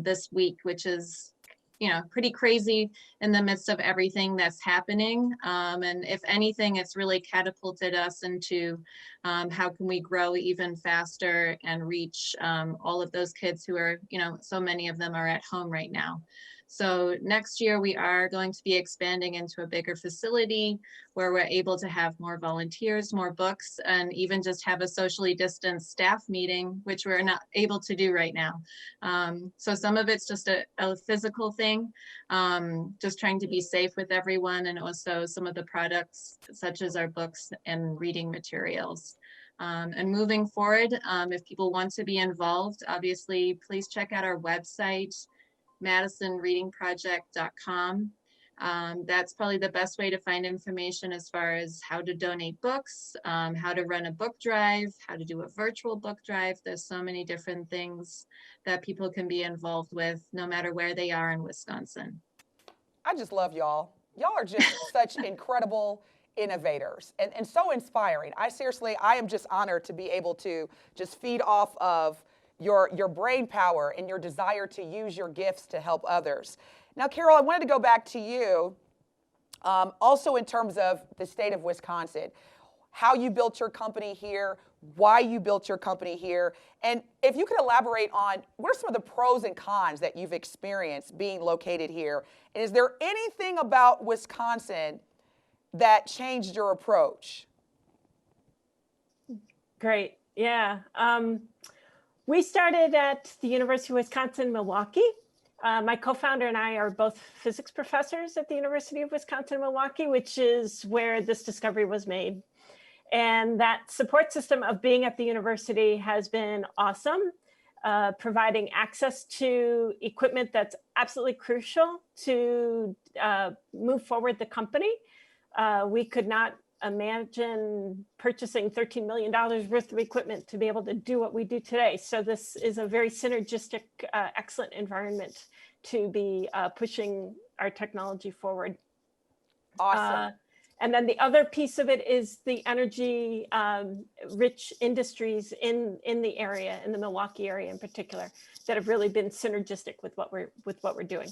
this week, which is, you know, pretty crazy in the midst of everything that's happening. And if anything, it's really catapulted us into how can we grow even faster and reach all of those kids who are, you know, so many of them are at home right now. So next year we are going to be expanding into a bigger facility where we're able to have more volunteers, more books, and even just have a socially distanced staff meeting, which we're not able to do right now. So some of it's just a physical thing, just trying to be safe with everyone, and also some of the products such as our books and reading materials. And moving forward, if people want to be involved, obviously, please check out our website, madisonreadingproject.com. That's probably the best way to find information as far as how to donate books, how to run a book drive, how to do a virtual book drive. There's so many different things that people can be involved with no matter where they are in Wisconsin. I just love y'all. Y'all are just such incredible innovators and so inspiring. I am just honored to be able to just feed off of your brain power and your desire to use your gifts to help others. Now, Carol, I wanted to go back to you, also in terms of the state of Wisconsin, how you built your company here, why you built your company here, and if you could elaborate on what are some of the pros and cons that you've experienced being located here, and is there anything about Wisconsin that changed your approach? Great, yeah. We started at the University of Wisconsin-Milwaukee. My co-founder and I are both physics professors at the University of Wisconsin-Milwaukee, which is where this discovery was made. And that support system of being at the university has been awesome, providing access to equipment that's absolutely crucial to move forward the company. We could not imagine purchasing $13 million worth of equipment to be able to do what we do today. So this is a very synergistic, excellent environment to be pushing our technology forward. Awesome. And then the other piece of it is the energy rich industries in the area, in the Milwaukee area in particular, that have really been synergistic with what we're doing.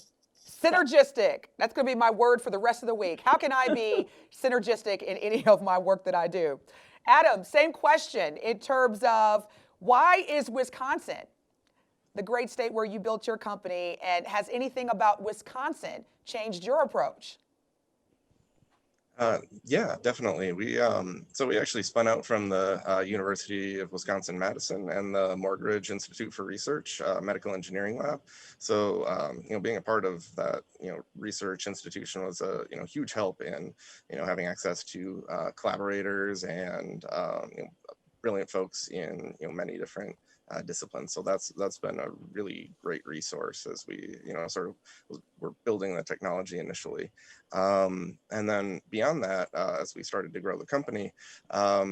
Synergistic. That's going to be my word for the rest of the week. How can I be synergistic in any of my work that I do? Adam, same question in terms of why is Wisconsin the great state where you built your company, and has anything about Wisconsin changed your approach? Yeah, definitely. So we actually spun out from the University of Wisconsin-Madison and the Morgridge Institute for Research Medical Engineering Lab. So being a part of that research institution was a huge help in having access to collaborators and brilliant folks in many different disciplines. So that's been a really great resource as we were building the technology initially. And then beyond that, as we started to grow the company,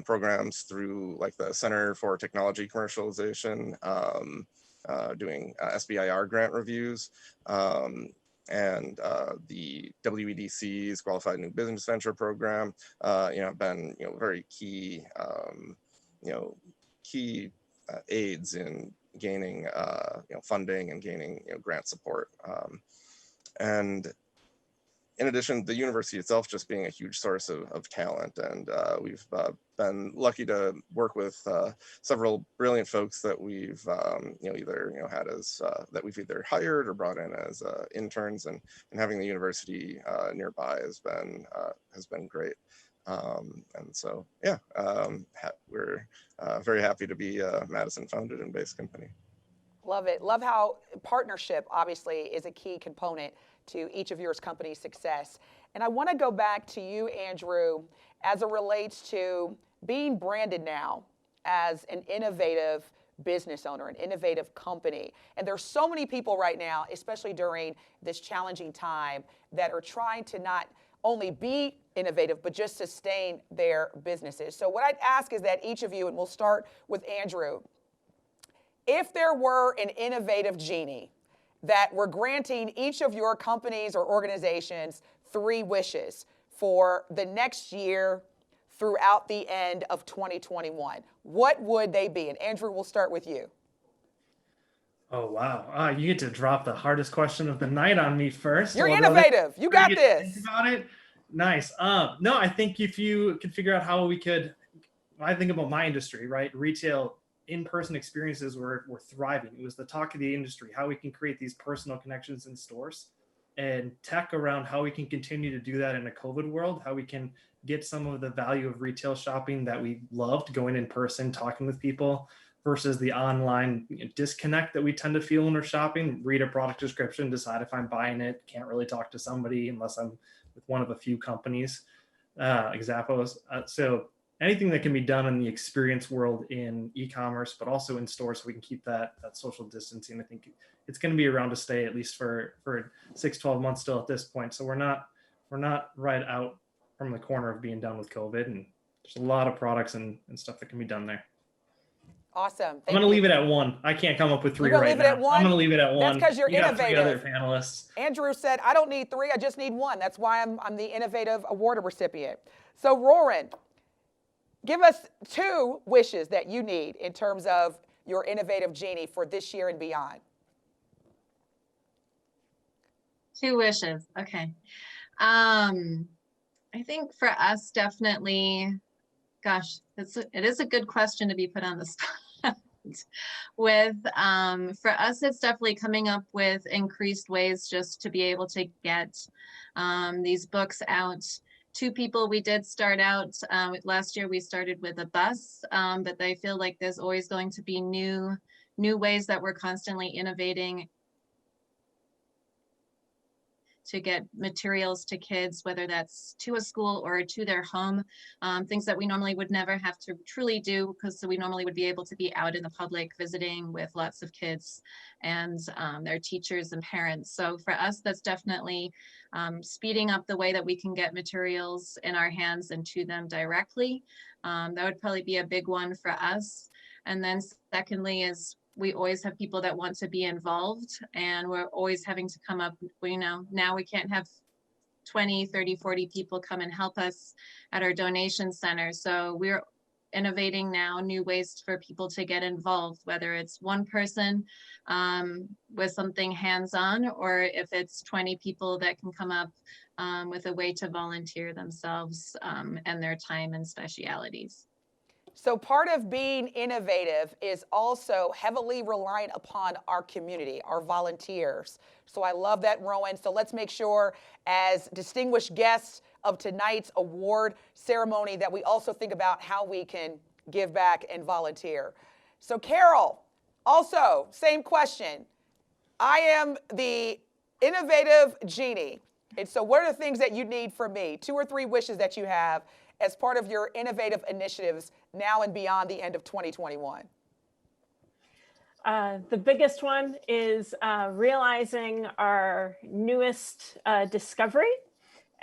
programs through like the Center for Technology Commercialization, doing SBIR grant reviews, and the WEDC's Qualified New Business Venture Program, have been very key, key aids in gaining funding and gaining grant support. And in addition, the university itself just being a huge source of talent, and we've been lucky to work with several brilliant folks that we've either had as that we've either hired or brought in as interns, and having the university nearby has been great. And so, yeah, we're very happy to be a Madison founded and based company. Love it. Love how partnership obviously is a key component to each of your company's success. And I want to go back to you, Andrew, as it relates to being branded now as an innovative business owner, an innovative company. And there's so many people right now, especially during this challenging time, that are trying to not only be innovative, but just sustain their businesses. So what I'd ask is that each of you, and we'll start with Andrew, if there were an innovative genie that were granting each of your companies or organizations 3 wishes for the next year throughout the end of 2021, what would they be? And Andrew, we'll start with you. Oh, wow. You get to drop the hardest question of the night on me first. You're innovative. You got this. Think about it. Nice. No, I think if you could figure out how we could, when I think about my industry, right? Retail in-person experiences were thriving. It was the talk of the industry, how we can create these personal connections in stores, and tech around how we can continue to do that in a COVID world, how we can get some of the value of retail shopping that we loved, going in person, talking with people, versus the online disconnect that we tend to feel when we're shopping. Read a product description, decide if I'm buying it, can't really talk to somebody unless I'm with one of a few companies, examples. So anything that can be done in the experience world in e-commerce, but also in stores, so we can keep that social distancing. I think it's going to be around to stay at least for 6-12 months still at this point. So we're not right out from the corner of being done with COVID, and there's a lot of products and stuff that can be done there. Awesome. I'm going to leave it at 1. I can't come up with 3 right now. I'm going to leave it at 1. That's because you're innovative. Got 3 other panelists. Andrew said, I don't need 3, I just need 1. That's why I'm the Innovative Award recipient. So Roran, give us 2 wishes that you need in terms of your innovative genie for this year and beyond. 2 wishes. Okay. I think for us, definitely, gosh, it is a good question to be put on the spot. With for us, it's definitely coming up with increased ways just to be able to get these books out to people. We did start out last year, we started with a bus, but I feel like there's always going to be new ways that we're constantly innovating to get materials to kids, whether that's to a school or to their home, things that we normally would never have to truly do, because we normally would be able to be out in the public visiting with lots of kids and their teachers and parents. So for us, that's definitely speeding up the way that we can get materials in our hands and to them directly. That would probably be a big one for us. And then secondly is, we always have people that want to be involved, and we're always having to come up, now we can't have 20, 30, 40 people come and help us at our donation center. So we're innovating now new ways for people to get involved, whether it's one person with something hands-on, or if it's 20 people that can come up with a way to volunteer themselves and their time and specialities. So part of being innovative is also heavily reliant upon our community, our volunteers. So I love that, Rowan. So let's make sure, as distinguished guests of tonight's award ceremony, that we also think about how we can give back and volunteer. So Carol, also, same question. I am the innovative genie. And so what are the things that you need from me? 2 or 3 wishes that you have as part of your innovative initiatives now and beyond the end of 2021? The biggest one is realizing our newest discovery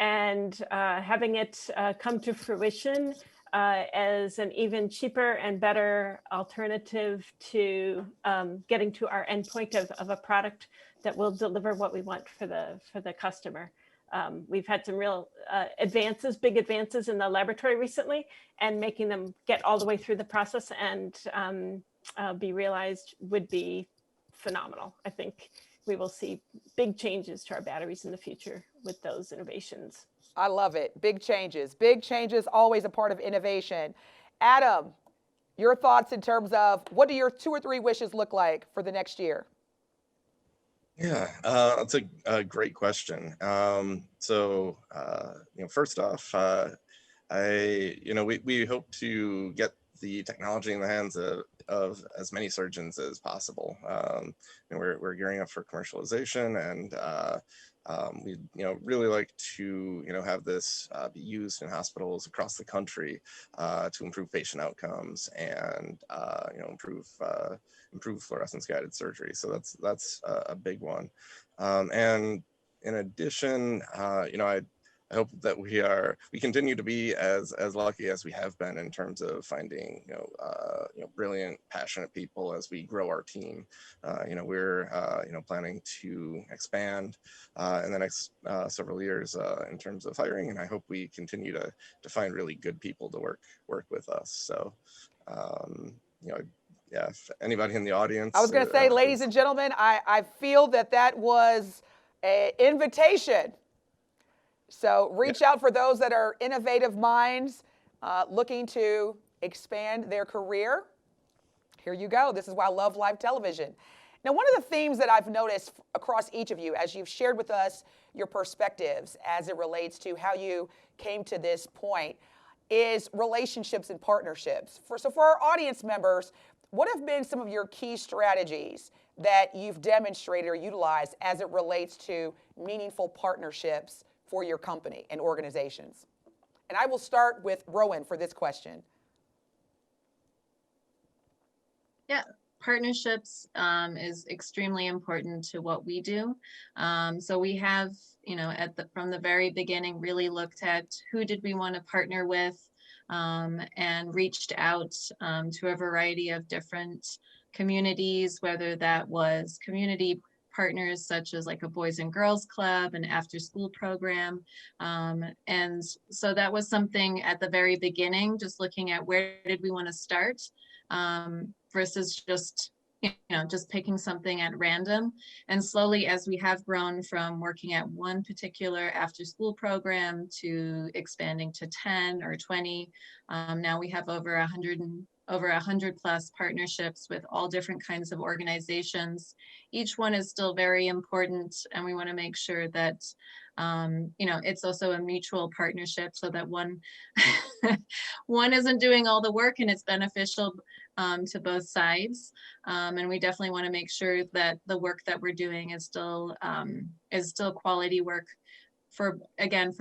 and having it come to fruition as an even cheaper and better alternative to getting to our endpoint of a product that will deliver what we want for the customer. We've had some real big advances in the laboratory recently, and making them get all the way through the process and be realized would be phenomenal. I think we will see big changes to our batteries in the future with those innovations. I love it. Big changes. Big changes, always a part of innovation. Adam, your thoughts in terms of what do your 2 or 3 wishes look like for the next year? Yeah, that's a great question. First off, we hope to get the technology in the hands of as many surgeons as possible. And we're gearing up for commercialization, and we really like to have this be used in hospitals across the country to improve patient outcomes and improve fluorescence guided surgery. So that's a big one. And in addition, I hope that we continue to be as lucky as we have been in terms of finding brilliant, passionate people as we grow our team. We're planning to expand in the next several years in terms of hiring, and I hope we continue to find really good people to work with us. So yeah, if anybody in the audience, I was going to say, ladies and gentlemen, I feel that was an invitation. So reach out for those that are innovative minds looking to expand their career. Here you go. This is why I love live television. Now, one of the themes that I've noticed across each of you as you've shared with us your perspectives as it relates to how you came to this point is relationships and partnerships. So for our audience members, what have been some of your key strategies that you've demonstrated or utilized as it relates to meaningful partnerships for your company and organizations? And I will start with Rowan for this question. Yeah, partnerships is extremely important to what we do. So we have, from the very beginning, really looked at who did we want to partner with and reached out to a variety of different communities, whether that was community partners such as like a Boys and Girls Club, an after school program. And so that was something at the very beginning, just looking at where did we want to start versus just picking something at random. And slowly, as we have grown from working at one particular after school program to expanding to 10 or 20, now we have over 100 plus partnerships with all different kinds of organizations. Each one is still very important, and we want to make sure that it's also a mutual partnership so that one isn't doing all the work and it's beneficial to both sides. And we definitely want to make sure that the work that we're doing is still quality work for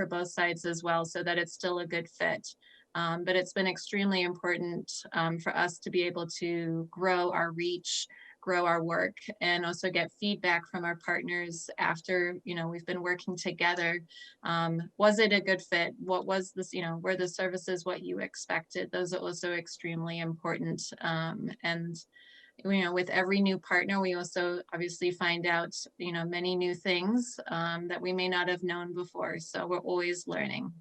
both sides as well, so that it's still a good fit. But it's been extremely important for us to be able to grow our reach, grow our work, and also get feedback from our partners after, we've been working together. Was it a good fit? What was this, were the services what you expected? Those are also extremely important. And with every new partner, we also obviously find out, many new things that we may not have known before. So we're always learning.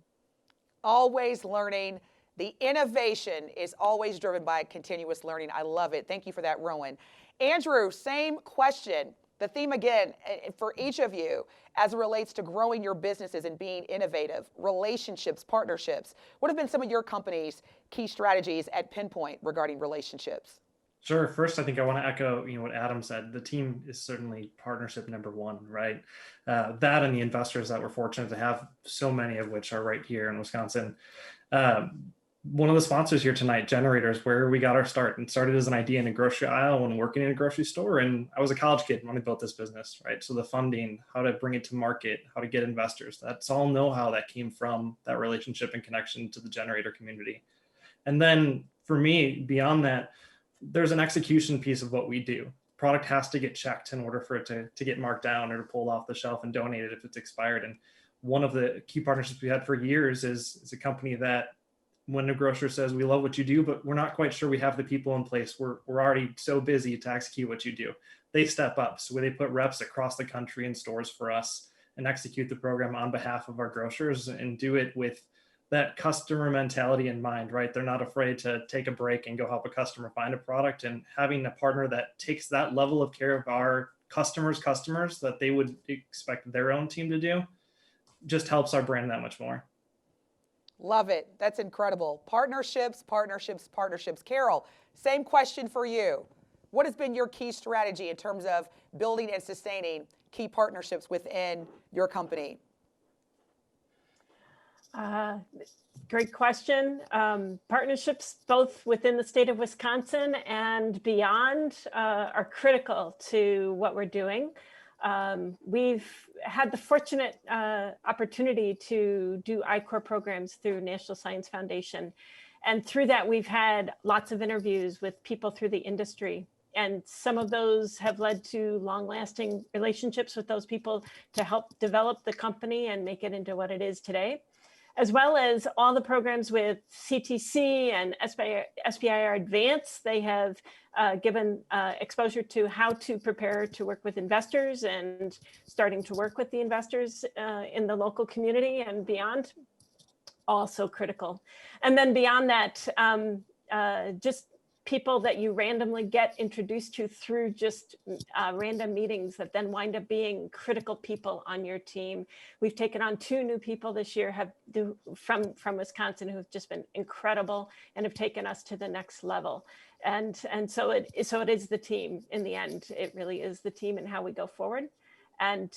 Always learning. The innovation is always driven by continuous learning. I love it. Thank you for that, Rowan. Andrew, same question. The theme again for each of you as it relates to growing your businesses and being innovative, relationships, partnerships. What have been some of your company's key strategies at Pinpoint regarding relationships? Sure. First, I think I want to echo, what Adam said. The team is certainly partnership number one, right? That and the investors that we're fortunate to have, so many of which are right here in Wisconsin. One of the sponsors here tonight, Generators, where we got our start, and started as an idea in a grocery aisle when working in a grocery store. And I was a college kid when I built this business, right? So the funding, how to bring it to market, how to get investors, that's all know-how that came from that relationship and connection to the Generator community. And then for me, beyond that, there's an execution piece of what we do. Product has to get checked in order for it to get marked down or to pull off the shelf and donated if it's expired. And one of the key partnerships we had for years is a company that when a grocer says, we love what you do, but we're not quite sure we have the people in place. We're already so busy to execute what you do. They step up. So they put reps across the country in stores for us and execute the program on behalf of our grocers and do it with that customer mentality in mind, right? They're not afraid to take a break and go help a customer find a product, and having a partner that takes that level of care of our customers that they would expect their own team to do just helps our brand that much more. Love it. That's incredible. Partnerships, partnerships, partnerships. Carol, same question for you. What has been your key strategy in terms of building and sustaining key partnerships within your company? Great question. Partnerships both within the state of Wisconsin and beyond are critical to what we're doing. We've had the fortunate opportunity to do I-Corps programs through National Science Foundation. And through that, we've had lots of interviews with people through the industry. And some of those have led to long-lasting relationships with those people to help develop the company and make it into what it is today, as well as all the programs with CTC and SBIR Advance. They have given exposure to how to prepare to work with investors and starting to work with the investors in the local community and beyond. Also critical. And then beyond that, just people that you randomly get introduced to through just random meetings that then wind up being critical people on your team. We've taken on 2 new people this year from Wisconsin who have just been incredible and have taken us to the next level. And so it is the team in the end. It really is the team and how we go forward. And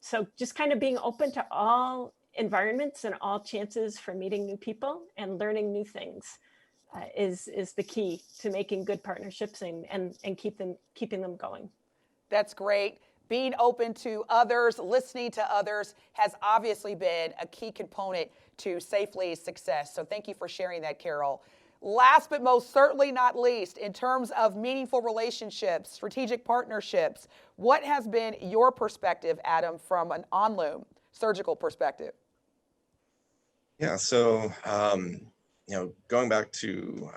so just kind of being open to all environments and all chances for meeting new people and learning new things is the key to making good partnerships and keeping them going. That's great. Being open to others, listening to others has obviously been a key component to Safely's success. So thank you for sharing that, Carol. Last but most certainly not least, in terms of meaningful relationships, strategic partnerships, what has been your perspective, Adam, from an Loom Surgical perspective? Yeah, so going back to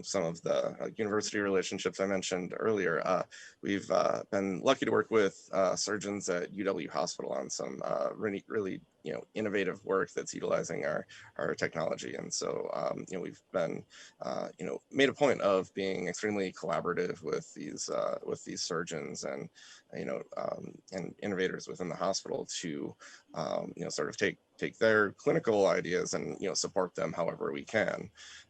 some of the university relationships I mentioned earlier, we've been lucky to work with surgeons at UW Hospital on some really innovative work that's utilizing our technology. And so we've been made a point of being extremely collaborative with these surgeons and and innovators within the hospital to sort of take their clinical ideas and support them however we can.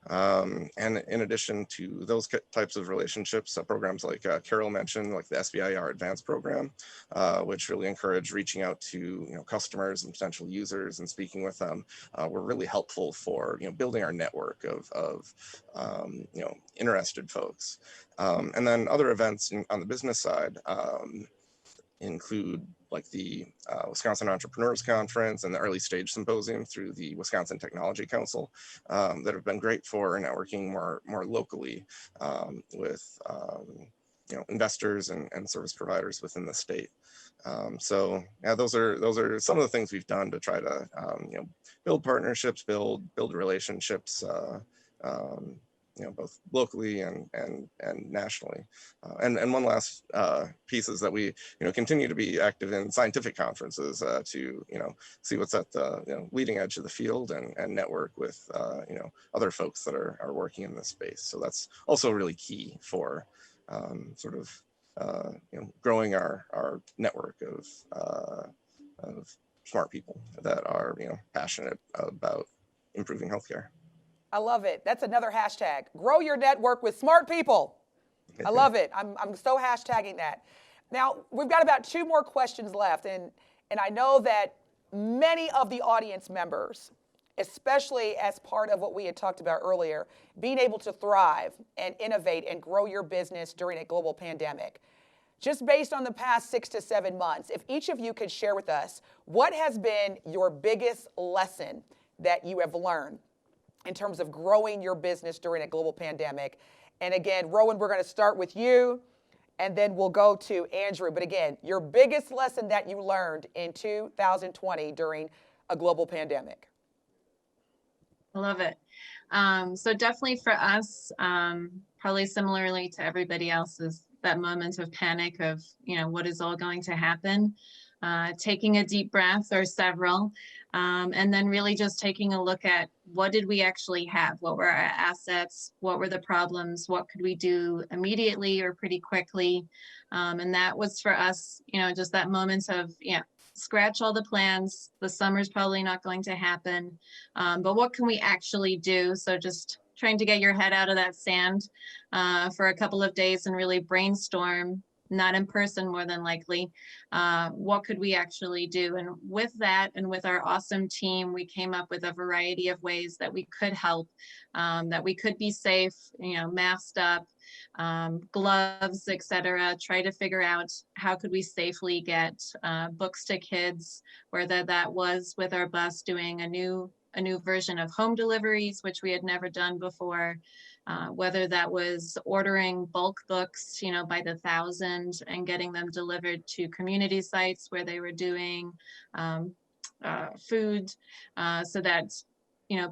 And in addition to those types of relationships, programs like Carol mentioned, like the SBIR Advanced program, which really encourage reaching out to customers and potential users and speaking with them, were really helpful for building our network of interested folks. And then other events on the business side include like the Wisconsin Entrepreneurs Conference and the Early Stage Symposium through the Wisconsin Technology Council that have been great for networking more locally with investors and service providers within the state. So yeah, those are some of the things we've done to try to build partnerships, build relationships, both locally and nationally. And one last piece is that we continue to be active in scientific conferences to see what's at the leading edge of the field and network with other folks that are working in this space. So that's also really key for sort of growing our network of smart people that are passionate about improving healthcare. I love it. That's another hashtag. Grow your network with smart people. I love it. I'm so hashtagging that. Now, we've got about 2 more questions left. And I know that many of the audience members, especially as part of what we had talked about earlier, being able to thrive and innovate and grow your business during a global pandemic. Just based on the past 6 to 7 months, if each of you could share with us, what has been your biggest lesson that you have learned in terms of growing your business during a global pandemic? And again, Rowan, we're going to start with you, and then we'll go to Andrew. But again, your biggest lesson that you learned in 2020 during a global pandemic. I love it. So definitely for us, probably similarly to everybody else, is that moment of panic of, what is all going to happen? Taking a deep breath or several, and then really just taking a look at what did we actually have? What were our assets? What were the problems? What could we do immediately or pretty quickly? And that was for us, just that moment of, scratch all the plans. The summer's probably not going to happen, but what can we actually do? So just trying to get your head out of that sand for a couple of days and really brainstorm not in person more than likely. What could we actually do? And with that, and with our awesome team, we came up with a variety of ways that we could help, that we could be safe, masked up, gloves, etc. Try to figure out how could we safely get books to kids, whether that was with our bus doing a new version of home deliveries, which we had never done before, whether that was ordering bulk books, by the thousand and getting them delivered to community sites where they were doing food, so that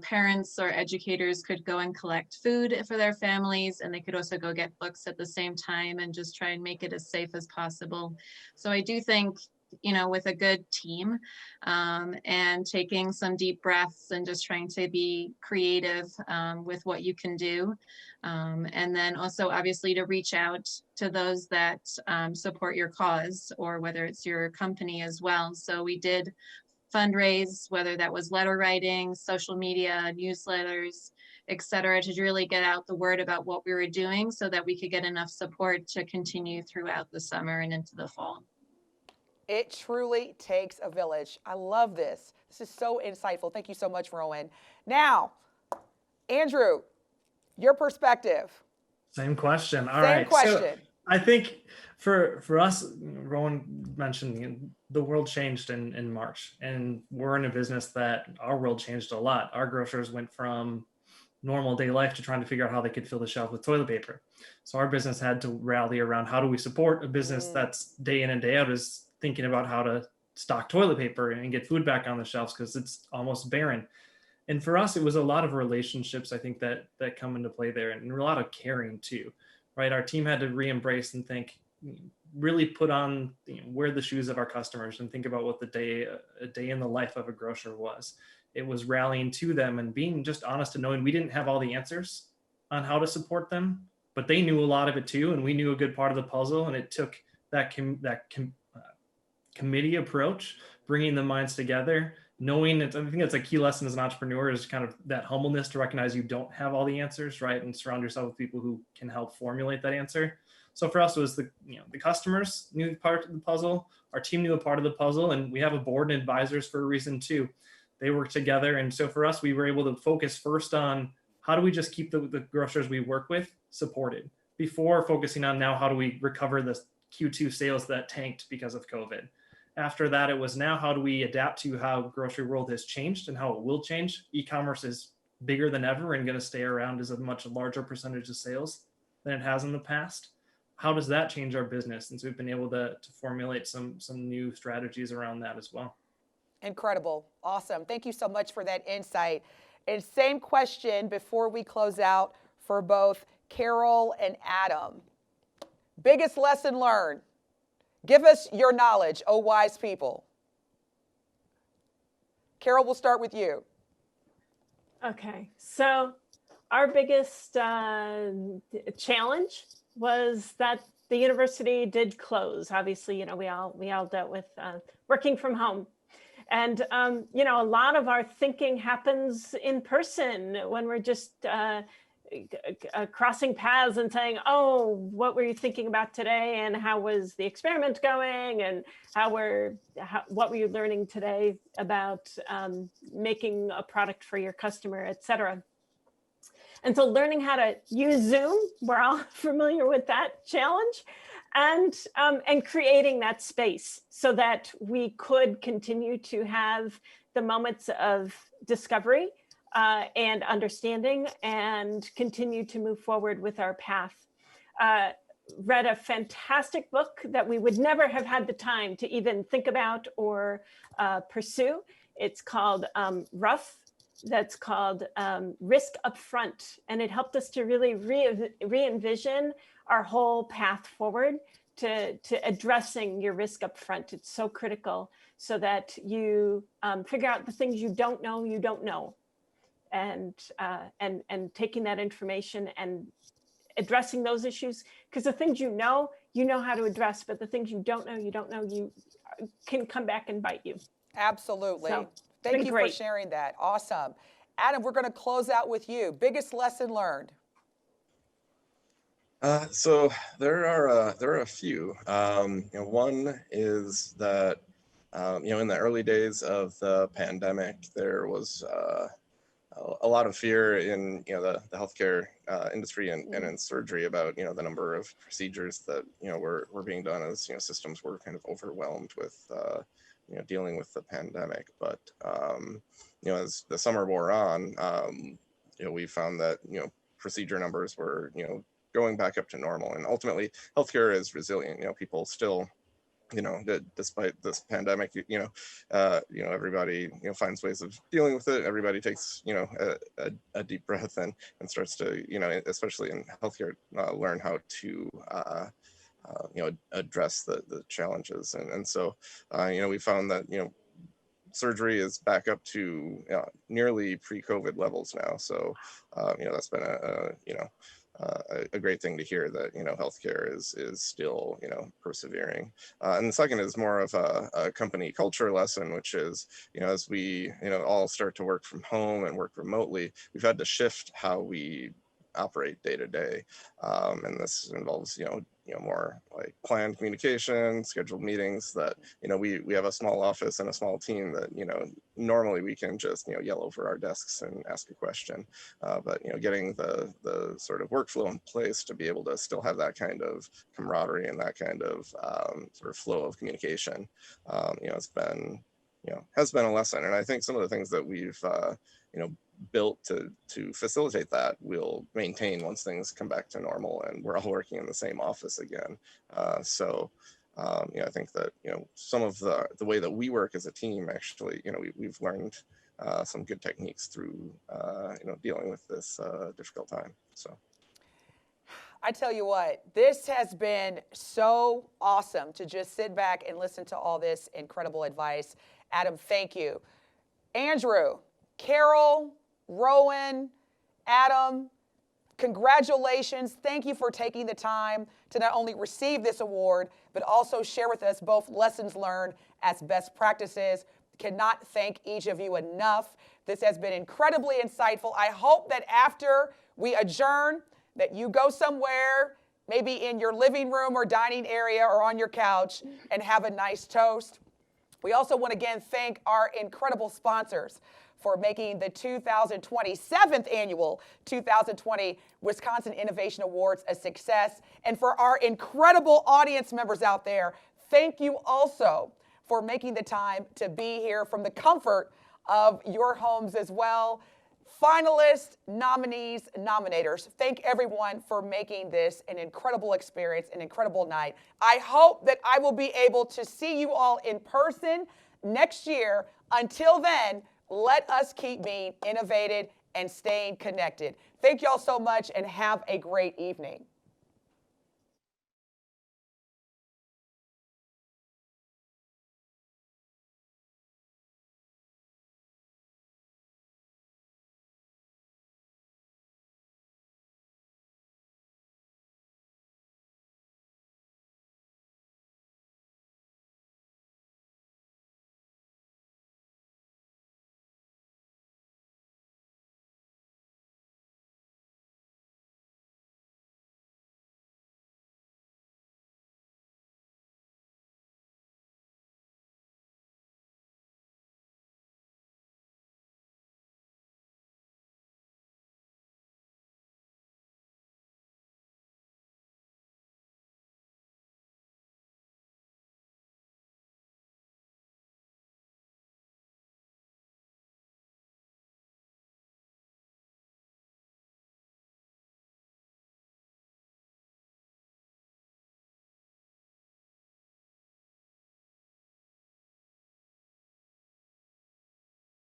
parents or educators could go and collect food for their families, and they could also go get books at the same time and just try and make it as safe as possible. So I do think, with a good team, and taking some deep breaths and just trying to be creative with what you can do. And then also obviously to reach out to those that support your cause, or whether it's your company as well. So we did fundraise, whether that was letter writing, social media, newsletters, etc., to really get out the word about what we were doing so that we could get enough support to continue throughout the summer and into the fall. It truly takes a village. I love this. This is so insightful. Thank you so much, Rowan. Now, Andrew, your perspective. Same question. All Same right. question. So I think for us, Rowan mentioned the world changed in March, and we're in a business that our world changed a lot. Our grocers went from normal day life to trying to figure out how they could fill the shelf with toilet paper. So our business had to rally around how do we support a business that's day in and day out is thinking about how to stock toilet paper and get food back on the shelves because it's almost barren. And for us, it was a lot of relationships, I think, that come into play there, and a lot of caring too, right? Our team had to re-embrace and think, really put on, wear the shoes of our customers and think about what a day in the life of a grocer was. It was rallying to them and being just honest and knowing we didn't have all the answers on how to support them, but they knew a lot of it too, and we knew a good part of the puzzle. And it took that committee approach, bringing the minds together, knowing that, I think that's a key lesson as an entrepreneur, is kind of that humbleness to recognize you don't have all the answers, right? And surround yourself with people who can help formulate that answer. So for us, it was the customers knew part of the puzzle, our team knew a part of the puzzle, and we have a board and advisors for a reason too. They work together. And so for us, we were able to focus first on how do we just keep the grocers we work with supported before focusing on now how do we recover the Q2 sales that tanked because of COVID. After that, it was now how do we adapt to how grocery world has changed and how it will change. E-commerce is bigger than ever and going to stay around as a much larger percentage of sales than it has in the past. How does that change our business? And so we've been able to formulate some new strategies around that as well. Incredible. Awesome. Thank you so much for that insight. And same question before we close out for both Carol and Adam. Biggest lesson learned. Give us your knowledge, oh wise people. Carol, we'll start with you. Okay, so our biggest challenge was that the university did close. Obviously, we all dealt with working from home. And, a lot of our thinking happens in person when we're just crossing paths and saying, oh, what were you thinking about today? And how was the experiment going? And what were you learning today about making a product for your customer, et cetera. And so learning how to use Zoom, we're all familiar with that challenge, and creating that space so that we could continue to have the moments of discovery and understanding and continue to move forward with our path. Read a fantastic book that we would never have had the time to even think about or pursue. It's called Rough. That's called Risk Upfront. And it helped us to really re-envision our whole path forward to addressing your risk upfront. It's so critical so that you figure out the things you don't know. And taking that information and addressing those issues, because the things you know how to address, but the things you don't know, you can come back and bite you. Absolutely. So, thank you for sharing that. Awesome. Adam, we're going to close out with you. Biggest lesson learned? So there are a few. One is that in the early days of the pandemic, there was a lot of fear in the healthcare industry and in surgery about the number of procedures that were being done as systems were kind of overwhelmed with dealing with the pandemic. But as the summer wore on, we found that procedure numbers were going back up to normal, and ultimately healthcare is resilient. People still despite this pandemic, everybody, finds ways of dealing with it. Everybody takes, a deep breath and starts to, especially in healthcare, learn how to, address the challenges. And so, we found that, surgery is back up to nearly pre-COVID levels now. So, that's been a great thing to hear that healthcare is still persevering. And the second is more of a company culture lesson, which is as we all start to work from home and work remotely, we've had to shift how we operate day to day, and this involves more like planned communication, scheduled meetings that we have a small office and a small team that normally we can just yell over our desks and ask a question, but getting the sort of workflow in place to be able to still have that kind of camaraderie and that kind of sort of flow of communication, has been a lesson. And I think some of the things that we've built to facilitate that will maintain once things come back to normal and we're all working in the same office again. So I think that some of the way that we work as a team, actually we've learned some good techniques through dealing with this difficult time. So I tell you what, this has been so awesome to just sit back and listen to all this incredible advice. Adam, thank you. Andrew, Carol, Rowan, Adam, congratulations. Thank you for taking the time to not only receive this award, but also share with us both lessons learned as best practices. Cannot thank each of you enough. This has been incredibly insightful. I hope that after we adjourn, that you go somewhere, maybe in your living room or dining area or on your couch, and have a nice toast. We also want to again thank our incredible sponsors for making the 2027th annual 2020 Wisconsin Innovation Awards a success. And for our incredible audience members out there, thank you also for making the time to be here from the comfort of your homes as well. Finalists, nominees, nominators, thank everyone for making this an incredible experience, an incredible night. I hope that I will be able to see you all in person next year. Until then, let us keep being innovative and staying connected. Thank you all so much and have a great evening.